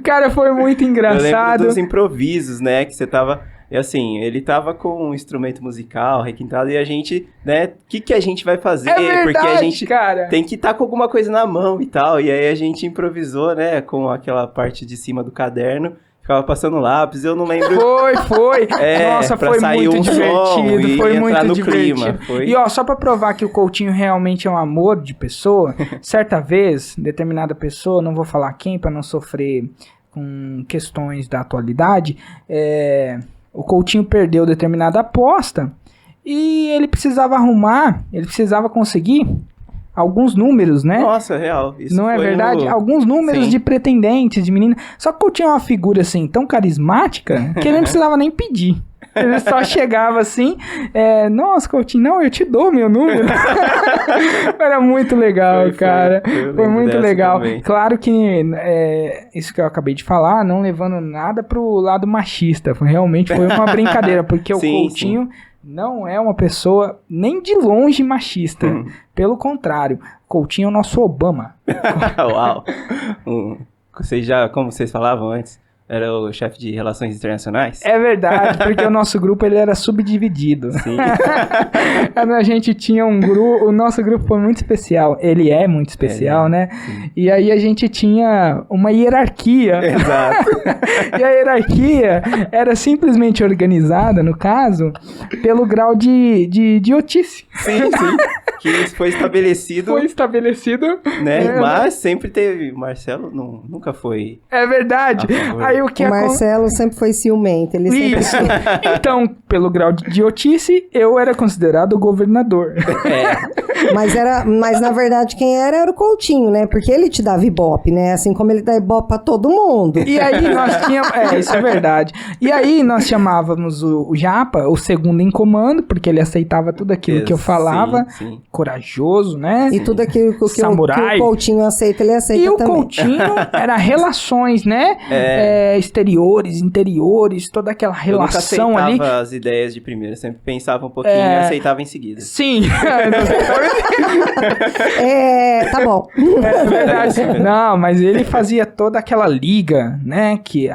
[SPEAKER 1] Cara, foi muito
[SPEAKER 2] Eu
[SPEAKER 1] engraçado.
[SPEAKER 2] lembro dos improvisos, né? Que você tava... E assim, ele tava com um instrumento musical requintado e a gente, né? O que a gente vai fazer?
[SPEAKER 1] É verdade,
[SPEAKER 2] Porque a gente
[SPEAKER 1] cara.
[SPEAKER 2] tem que estar com alguma coisa na mão e tal. E aí a gente improvisou, né? Com aquela parte de cima do caderno. Ficava passando lápis, eu não lembro...
[SPEAKER 1] Foi. Nossa,
[SPEAKER 2] pra
[SPEAKER 1] foi
[SPEAKER 2] sair
[SPEAKER 1] muito
[SPEAKER 2] um som
[SPEAKER 1] divertido.
[SPEAKER 2] e
[SPEAKER 1] Foi
[SPEAKER 2] entrar
[SPEAKER 1] muito
[SPEAKER 2] no
[SPEAKER 1] divertido.
[SPEAKER 2] clima, foi.
[SPEAKER 1] E ó, só pra provar que o Coutinho realmente é um amor de pessoa, certa vez, determinada pessoa, não vou falar quem pra não sofrer com questões da atualidade, o Coutinho perdeu determinada aposta e ele precisava conseguir alguns números, né?
[SPEAKER 2] Nossa, real. Isso
[SPEAKER 1] Não é
[SPEAKER 2] foi
[SPEAKER 1] verdade? Alguns números
[SPEAKER 2] Sim.
[SPEAKER 1] de pretendentes, de menina. Só que o Coutinho é uma figura assim, tão carismática, que ele não precisava nem pedir. Ele só chegava assim, nossa, Coutinho, não, eu te dou meu número. Era muito legal, cara.
[SPEAKER 2] Eu
[SPEAKER 1] Foi
[SPEAKER 2] lembro
[SPEAKER 1] muito
[SPEAKER 2] dessa
[SPEAKER 1] legal.
[SPEAKER 2] também.
[SPEAKER 1] Claro que isso que eu acabei de falar, não levando nada pro lado machista. Realmente foi uma brincadeira, porque o
[SPEAKER 2] Sim,
[SPEAKER 1] Coutinho não é uma pessoa nem de longe machista. Pelo contrário, Coutinho é o nosso Obama.
[SPEAKER 2] Uau. Como vocês falavam antes, era o chefe de relações internacionais?
[SPEAKER 1] É verdade, porque o nosso grupo ele era subdividido.
[SPEAKER 2] Sim.
[SPEAKER 1] A gente tinha um grupo, o nosso grupo foi muito especial. Ele é muito especial, né?
[SPEAKER 2] Sim.
[SPEAKER 1] E aí a gente tinha uma hierarquia.
[SPEAKER 2] Exato.
[SPEAKER 1] E a hierarquia era simplesmente organizada, no caso, pelo grau de idiotice.
[SPEAKER 2] Sim. Que isso foi estabelecido,
[SPEAKER 1] Foi estabelecido.
[SPEAKER 2] né? Mas sempre teve. Marcelo nunca foi.
[SPEAKER 1] É verdade.
[SPEAKER 2] A favor.
[SPEAKER 1] Aí o que
[SPEAKER 3] O Marcelo sempre foi ciumento. Ele sempre...
[SPEAKER 1] Isso. Então, pelo grau de idiotice, eu era considerado o governador.
[SPEAKER 3] Mas na verdade quem era o Coutinho, né? Porque ele te dava ibope, né? Assim como ele dá ibope pra todo mundo.
[SPEAKER 1] E aí nós tínhamos... isso é verdade. E aí nós chamávamos o Japa, o segundo em comando, porque ele aceitava tudo aquilo que eu falava.
[SPEAKER 2] Sim.
[SPEAKER 1] Corajoso, né?
[SPEAKER 3] E tudo aquilo que
[SPEAKER 1] Samurai.
[SPEAKER 3] o Coutinho aceita, ele aceita
[SPEAKER 1] E o
[SPEAKER 3] também.
[SPEAKER 1] Coutinho era relações, né? Exteriores, interiores, toda aquela
[SPEAKER 2] Eu nunca
[SPEAKER 1] relação
[SPEAKER 2] aceitava
[SPEAKER 1] ali.
[SPEAKER 2] as ideias de primeira, eu sempre pensava um pouquinho e aceitava em seguida.
[SPEAKER 1] Sim.
[SPEAKER 3] Tá bom.
[SPEAKER 1] É verdade. Não, mas ele fazia toda aquela liga, né? Que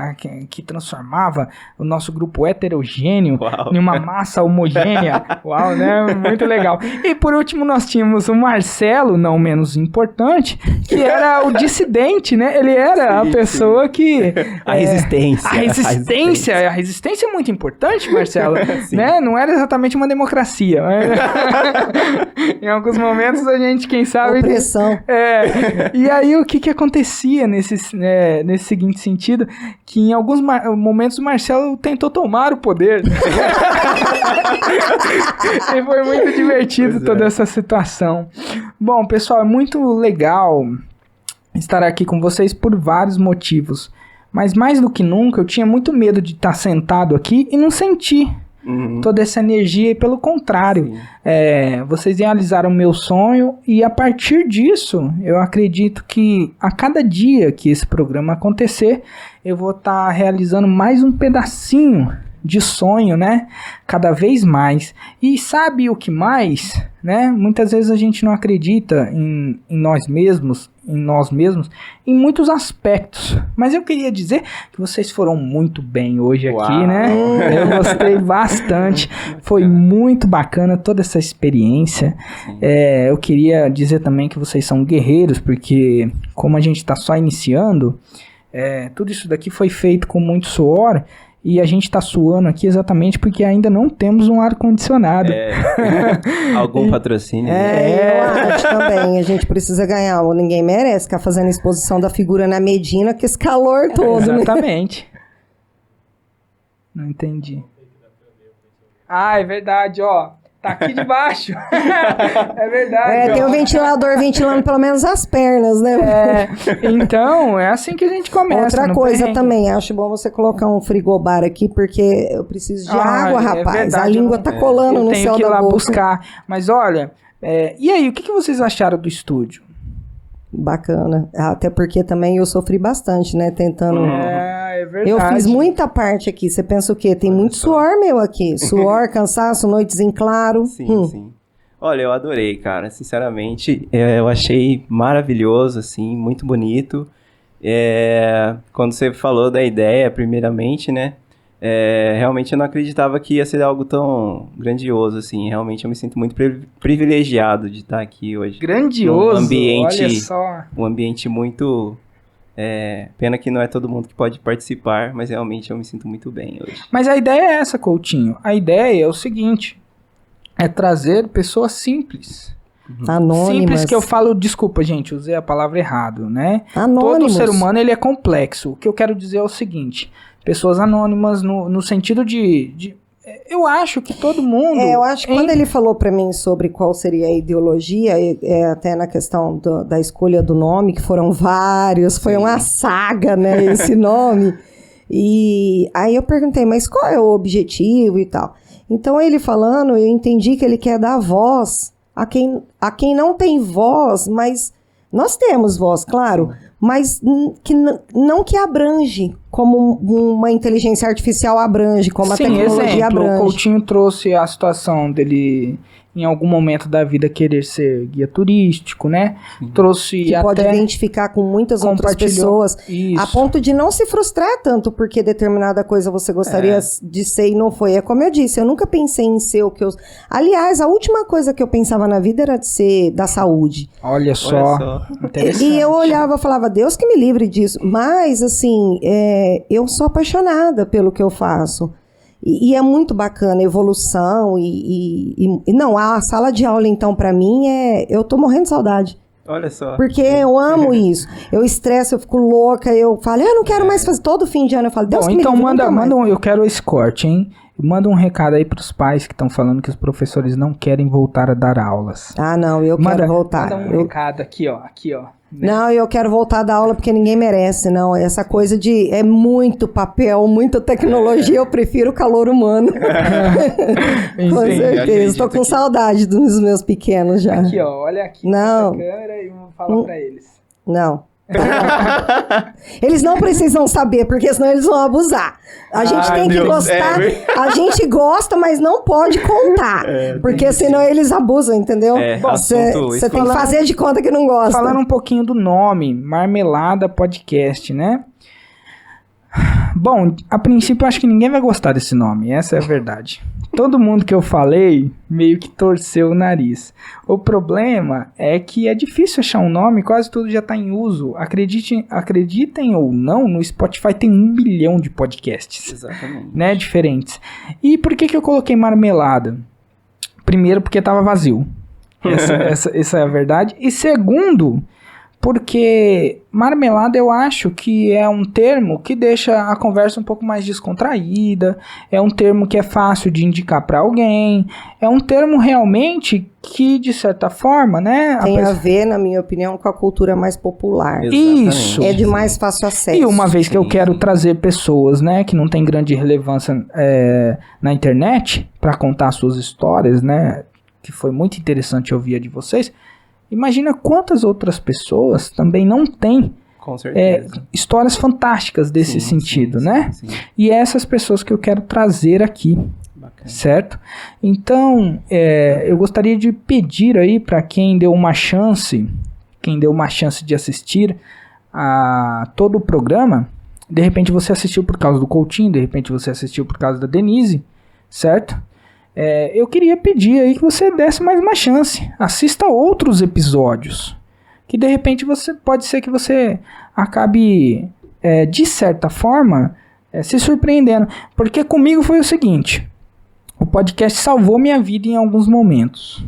[SPEAKER 1] transformava o nosso grupo heterogêneo
[SPEAKER 2] Uau.
[SPEAKER 1] em uma massa homogênea. Uau, né? Muito legal. E por último, nós tínhamos o Marcelo, não menos importante, que era o dissidente, né? Ele era a pessoa que...
[SPEAKER 2] A resistência.
[SPEAKER 1] A resistência é muito importante, Marcelo.
[SPEAKER 2] Sim.
[SPEAKER 1] Né? Não era exatamente uma democracia. É alguns momentos a gente, quem sabe...
[SPEAKER 3] Opressão.
[SPEAKER 1] E aí o que acontecia nesse seguinte sentido, que em alguns momentos o Marcelo tentou tomar o poder. E foi muito divertido toda essa situação. Bom, pessoal, é muito legal estar aqui com vocês por vários motivos. Mas mais do que nunca, eu tinha muito medo de estar sentado aqui e não sentir toda essa energia. E pelo contrário, vocês realizaram o meu sonho. E a partir disso, eu acredito que a cada dia que esse programa acontecer, eu vou estar realizando mais um pedacinho de sonho, né? Cada vez mais. E sabe o que mais, né? Muitas vezes a gente não acredita em nós mesmos, em muitos aspectos. Mas eu queria dizer que vocês foram muito bem hoje aqui, né? Eu gostei bastante. Foi muito bacana toda essa experiência. Eu queria dizer também que vocês são guerreiros, porque como a gente está só iniciando, tudo isso daqui foi feito com muito suor. E a gente tá suando aqui exatamente porque ainda não temos um ar-condicionado.
[SPEAKER 2] Algum patrocínio?
[SPEAKER 3] Eu acho também. A gente precisa ganhar. Ninguém merece ficar fazendo exposição da figura na Medina com esse calor todo.
[SPEAKER 1] Exatamente. Não entendi. Ah, é verdade, ó. Tá aqui debaixo. É verdade.
[SPEAKER 3] Tem um ventilador ventilando pelo menos as pernas, né?
[SPEAKER 1] Então, é assim que a gente começa.
[SPEAKER 3] Outra coisa também, acho bom você colocar um frigobar aqui, porque eu preciso de água, rapaz.
[SPEAKER 1] Verdade,
[SPEAKER 3] a língua tá colando no céu da boca. Eu tenho que ir lá
[SPEAKER 1] buscar. Mas olha, e aí, o que vocês acharam do estúdio?
[SPEAKER 3] Bacana. Até porque também eu sofri bastante, né? Tentando...
[SPEAKER 1] É verdade.
[SPEAKER 3] Eu fiz muita parte aqui. Você pensa o quê? Tem muito suor meu aqui. Suor, cansaço, noites em claro.
[SPEAKER 2] Sim. Olha, eu adorei, cara. Sinceramente, eu achei maravilhoso, assim, muito bonito. Quando você falou da ideia, primeiramente, né? Realmente eu não acreditava que ia ser algo tão grandioso, assim. Realmente eu me sinto muito privilegiado de estar aqui hoje.
[SPEAKER 1] Grandioso?
[SPEAKER 2] Olha
[SPEAKER 1] só.
[SPEAKER 2] Um ambiente muito... pena que não é todo mundo que pode participar, mas realmente eu me sinto muito bem hoje.
[SPEAKER 1] Mas a ideia é essa, Coutinho. A ideia é o seguinte, é trazer pessoas simples.
[SPEAKER 3] Anônimas.
[SPEAKER 1] Simples que eu falo, desculpa, gente, usei a palavra errado, né?
[SPEAKER 3] Anônimos.
[SPEAKER 1] Todo ser humano, ele é complexo. O que eu quero dizer é o seguinte, pessoas anônimas no sentido de eu acho que todo mundo...
[SPEAKER 3] eu acho que quando ele falou pra mim sobre qual seria a ideologia, até na questão da escolha do nome, que foram vários, foi uma saga, né, esse nome. E aí eu perguntei, mas qual é o objetivo e tal? Então ele falando, eu entendi que ele quer dar voz a quem não tem voz, mas nós temos voz, claro, mas que não que abrange como uma inteligência artificial abrange, como a tecnologia abrange.
[SPEAKER 1] O Coutinho trouxe a situação dele, em algum momento da vida, querer ser guia turístico, né? Trouxe
[SPEAKER 3] que
[SPEAKER 1] até...
[SPEAKER 3] pode identificar com muitas outras pessoas, a ponto de não se frustrar tanto porque determinada coisa você gostaria de ser e não foi. É como eu disse, eu nunca pensei em ser o que eu... Aliás, a última coisa que eu pensava na vida era de ser da saúde.
[SPEAKER 1] Olha só. Interessante.
[SPEAKER 3] E eu olhava e falava, Deus que me livre disso. Mas, assim, eu sou apaixonada pelo que eu faço. E é muito bacana a evolução e não, a sala de aula, então, pra mim, eu tô morrendo de saudade.
[SPEAKER 2] Olha só.
[SPEAKER 3] Porque eu amo isso. Eu estresso, eu fico louca, eu falo, eu não quero mais fazer. Todo fim de ano eu falo, Deus que me livre,
[SPEAKER 1] manda eu quero esse corte, hein? Manda um recado aí pros pais que estão falando que os professores não querem voltar a dar aulas.
[SPEAKER 3] Ah, não, eu quero voltar.
[SPEAKER 1] Manda um recado aqui, ó.
[SPEAKER 3] Não, eu quero voltar a dar aula porque ninguém merece, não. Essa coisa de é muito papel, muita tecnologia, eu prefiro o calor humano. Com certeza, estou com saudade dos meus pequenos já.
[SPEAKER 1] Aqui, ó, olha aqui
[SPEAKER 3] não.
[SPEAKER 1] Essa câmera e vamos falar pra eles.
[SPEAKER 3] Não. Eles não precisam saber, porque senão eles vão abusar. A gente tem que gostar, a gente gosta, mas não pode contar, porque senão eles abusam, entendeu? Você tem que fazer de conta que não gosta.
[SPEAKER 1] Falando um pouquinho do nome, Marmelada Podcast, né? Bom, a princípio eu acho que ninguém vai gostar desse nome, essa é a verdade. Todo mundo que eu falei meio que torceu o nariz. O problema é que é difícil achar um nome, quase tudo já está em uso. Acreditem ou não, no Spotify tem 1 bilhão de podcasts.
[SPEAKER 2] Exatamente.
[SPEAKER 1] Né, diferentes. E por que eu coloquei Marmelada? Primeiro porque estava vazio. Essa é a verdade. E segundo, porque marmelada eu acho que é um termo que deixa a conversa um pouco mais descontraída, é um termo que é fácil de indicar para alguém, é um termo realmente que, de certa forma, né...
[SPEAKER 3] Tem a ver, na minha opinião, com a cultura mais popular.
[SPEAKER 1] Isso.
[SPEAKER 3] É de mais fácil acesso.
[SPEAKER 1] E uma vez que eu quero trazer pessoas, né, que não tem grande relevância na internet, para contar suas histórias, né, que foi muito interessante ouvir a de vocês, imagina quantas outras pessoas também não têm
[SPEAKER 2] Com certeza.
[SPEAKER 1] histórias fantásticas desse sentido, né?
[SPEAKER 2] Sim.
[SPEAKER 1] E é essas pessoas que eu quero trazer aqui,
[SPEAKER 2] Bacana.
[SPEAKER 1] certo? Então, eu gostaria de pedir aí para quem deu uma chance de assistir a todo o programa, de repente você assistiu por causa do Coutinho, de repente você assistiu por causa da Denise, certo? Eu queria pedir aí que você desse mais uma chance. Assista outros episódios. Que de repente pode ser que você acabe, de certa forma, se surpreendendo. Porque comigo foi o seguinte. O podcast salvou minha vida em alguns momentos.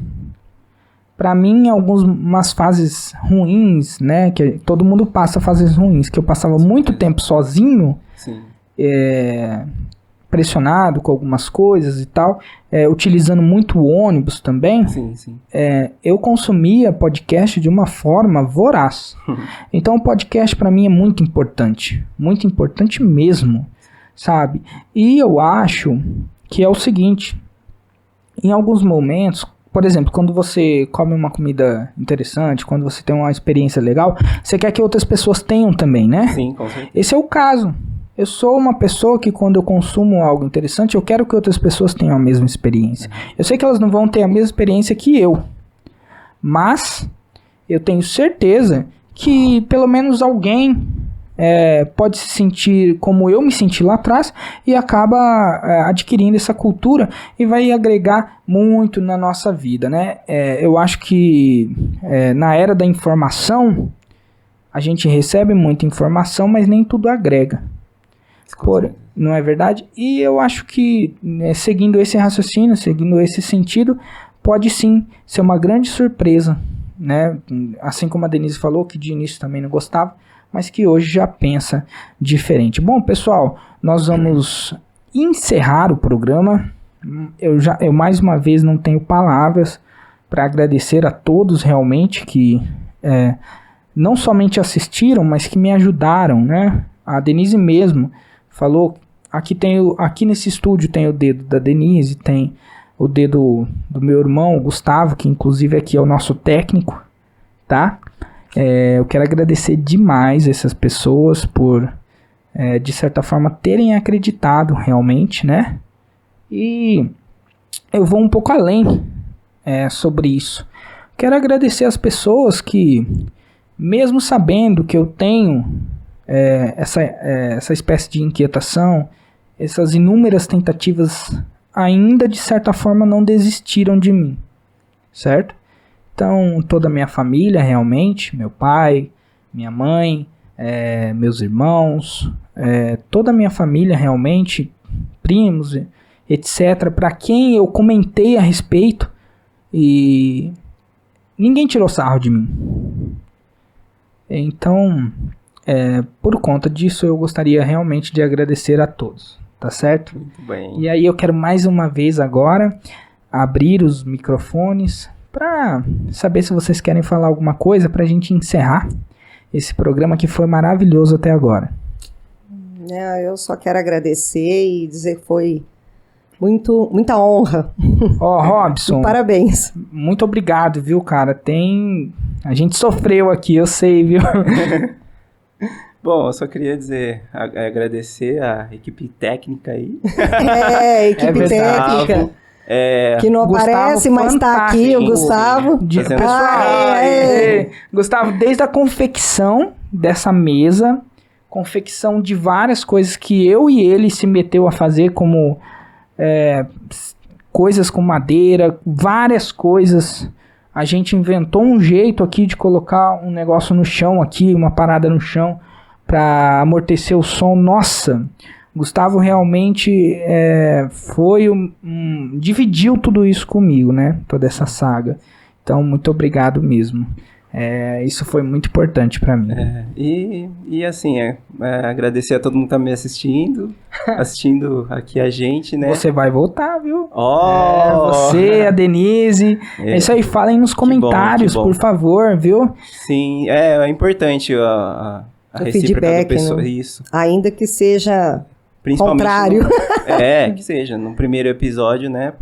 [SPEAKER 1] Pra mim, em algumas fases ruins, né? Que todo mundo passa fases ruins. Que eu passava muito tempo sozinho.
[SPEAKER 2] Sim.
[SPEAKER 1] Pressionado com algumas coisas e tal, utilizando muito o ônibus também,
[SPEAKER 2] Sim.
[SPEAKER 1] eu consumia podcast de uma forma voraz. Então o podcast para mim é muito importante mesmo, sabe? E eu acho que é o seguinte, em alguns momentos, por exemplo, quando você come uma comida interessante, quando você tem uma experiência legal, você quer que outras pessoas tenham também, né?
[SPEAKER 2] Sim, com certeza.
[SPEAKER 1] Esse é o caso. Eu sou uma pessoa que quando eu consumo algo interessante, eu quero que outras pessoas tenham a mesma experiência. Eu sei que elas não vão ter a mesma experiência que eu, mas eu tenho certeza que pelo menos alguém pode se sentir como eu me senti lá atrás e acaba adquirindo essa cultura e vai agregar muito na nossa vida, né? Eu acho que na era da informação, a gente recebe muita informação, mas nem tudo agrega. Não é verdade? E eu acho que, seguindo esse raciocínio, seguindo esse sentido, pode sim ser uma grande surpresa, né? Assim como a Denise falou, que de início também não gostava, mas que hoje já pensa diferente. Bom, pessoal, nós vamos encerrar o programa. Eu mais uma vez não tenho palavras para agradecer a todos realmente que não somente assistiram, mas que me ajudaram, né? A Denise mesmo falou, aqui nesse estúdio tem o dedo da Denise, tem o dedo do meu irmão, o Gustavo, que inclusive aqui é o nosso técnico, tá? Eu quero agradecer demais essas pessoas por, de certa forma, terem acreditado realmente, né? E eu vou um pouco além sobre isso. Quero agradecer as pessoas que, mesmo sabendo que eu tenho essa espécie de inquietação, essas inúmeras tentativas, ainda de certa forma não desistiram de mim, certo? Então toda a minha família realmente, meu pai, minha mãe, meus irmãos, toda a minha família realmente, primos, etc, para quem eu comentei a respeito e ninguém tirou sarro de mim. Então, por conta disso, eu gostaria realmente de agradecer a todos, tá certo?
[SPEAKER 2] Muito bem.
[SPEAKER 1] E aí eu quero mais uma vez agora abrir os microfones para saber se vocês querem falar alguma coisa para a gente encerrar esse programa que foi maravilhoso até agora.
[SPEAKER 3] Eu só quero agradecer e dizer que foi muita honra.
[SPEAKER 1] Robson,
[SPEAKER 3] parabéns.
[SPEAKER 1] Muito obrigado, viu, cara? A gente sofreu aqui, eu sei, viu?
[SPEAKER 2] Bom, eu só queria agradecer a equipe técnica aí.
[SPEAKER 3] Equipe técnica. Que não aparece, mas está aqui, o Gustavo.
[SPEAKER 1] Gustavo, desde a confecção dessa mesa, confecção de várias coisas que eu e ele se meteu a fazer, como coisas com madeira, várias coisas. A gente inventou um jeito aqui de colocar um negócio no chão aqui, uma parada no chão, para amortecer o som. Nossa, Gustavo realmente dividiu tudo isso comigo, né? Toda essa saga. Então, muito obrigado mesmo. Isso foi muito importante pra mim.
[SPEAKER 2] E assim, agradecer a todo mundo que tá me assistindo aqui a gente, né?
[SPEAKER 1] Você vai voltar, viu?
[SPEAKER 2] Oh!
[SPEAKER 1] Você, a Denise. É isso aí, falem nos comentários,
[SPEAKER 2] que bom.
[SPEAKER 1] por favor, viu?
[SPEAKER 2] Sim, é importante a
[SPEAKER 3] O
[SPEAKER 2] recíproca
[SPEAKER 3] feedback,
[SPEAKER 2] da pessoa.
[SPEAKER 3] né?
[SPEAKER 2] Isso.
[SPEAKER 3] Ainda que seja
[SPEAKER 2] Principalmente
[SPEAKER 3] contrário.
[SPEAKER 2] que seja, no primeiro episódio, né?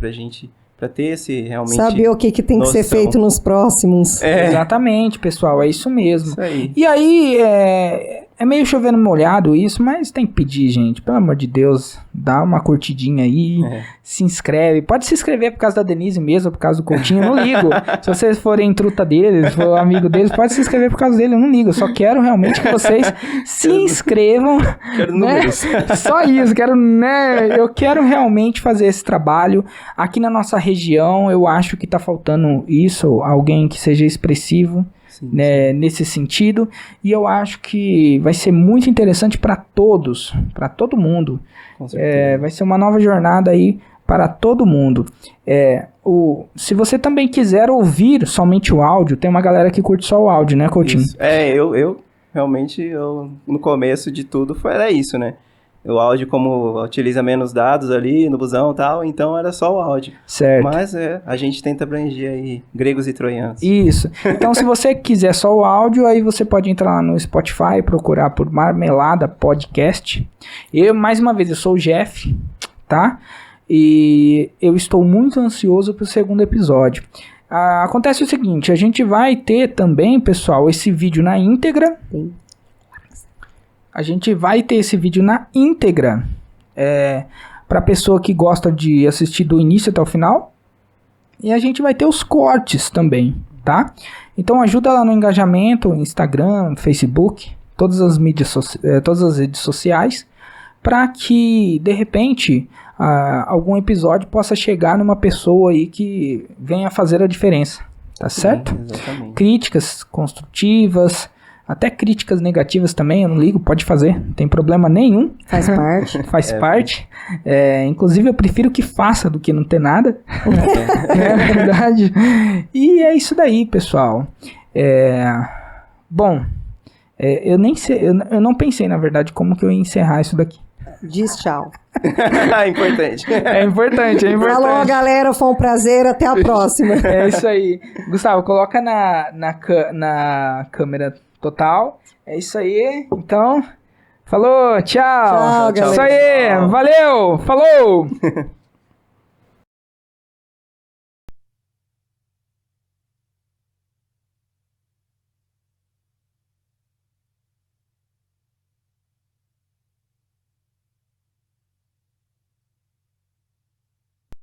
[SPEAKER 2] Pra ter esse realmente...
[SPEAKER 3] Saber o que tem que ser
[SPEAKER 2] noção.
[SPEAKER 3] feito nos próximos.
[SPEAKER 1] Exatamente, pessoal, é isso mesmo.
[SPEAKER 2] Isso aí.
[SPEAKER 1] E aí, é meio chovendo molhado isso, mas tem que pedir, gente. Pelo amor de Deus, dá uma curtidinha aí, se inscreve. Pode se inscrever por causa da Denise mesmo, por causa do Coutinho, eu não ligo. Se vocês forem truta deles, for amigo deles, pode se inscrever por causa dele, eu não ligo. Eu só quero realmente que vocês se inscrevam.
[SPEAKER 2] Quero
[SPEAKER 1] né?
[SPEAKER 2] números.
[SPEAKER 1] Só isso, eu quero realmente fazer esse trabalho. Aqui na nossa região, eu acho que tá faltando isso, alguém que seja expressivo.
[SPEAKER 2] Sim,
[SPEAKER 1] Né, nesse sentido, e eu acho que vai ser muito interessante para todos, para todo mundo.
[SPEAKER 2] Com certeza.
[SPEAKER 1] Vai ser uma nova jornada aí para todo mundo. Se você também quiser ouvir somente o áudio, tem uma galera que curte só o áudio, né, Coutinho?
[SPEAKER 2] Isso. Eu realmente, no começo de tudo, era isso, né? O áudio, como utiliza menos dados ali no busão e tal, então era só o áudio.
[SPEAKER 1] Certo.
[SPEAKER 2] Mas a gente tenta abranger aí gregos e troianos.
[SPEAKER 1] Isso. Então, se você quiser só o áudio, aí você pode entrar lá no Spotify, procurar por Marmelada Podcast. Mais uma vez, eu sou o Jeff, tá? E eu estou muito ansioso pro segundo episódio. Acontece o seguinte, a gente vai ter também, pessoal, esse vídeo na íntegra.
[SPEAKER 3] Sim.
[SPEAKER 1] A gente vai ter esse vídeo na íntegra para pessoa que gosta de assistir do início até o final. E a gente vai ter os cortes também, tá? Então ajuda lá no engajamento, Instagram, Facebook, todas as redes sociais, para que de repente algum episódio possa chegar numa pessoa aí que venha fazer a diferença, tá certo?
[SPEAKER 2] Exatamente.
[SPEAKER 1] Críticas construtivas, até críticas negativas também, eu não ligo, pode fazer, não tem problema nenhum.
[SPEAKER 3] Faz parte.
[SPEAKER 1] Faz parte. Inclusive, eu prefiro que faça do que não ter nada. É verdade. E é isso daí, pessoal. Bom, eu nem sei, eu não pensei, na verdade, como que eu ia encerrar isso daqui.
[SPEAKER 3] Diz tchau.
[SPEAKER 2] Importante.
[SPEAKER 1] É importante.
[SPEAKER 3] Alô, galera, foi um prazer, até a próxima.
[SPEAKER 1] É isso aí. Gustavo, coloca na câmera total. É isso aí. Então, falou, tchau.
[SPEAKER 3] Tchau,
[SPEAKER 1] Isso
[SPEAKER 3] galera.
[SPEAKER 1] aí, valeu, falou.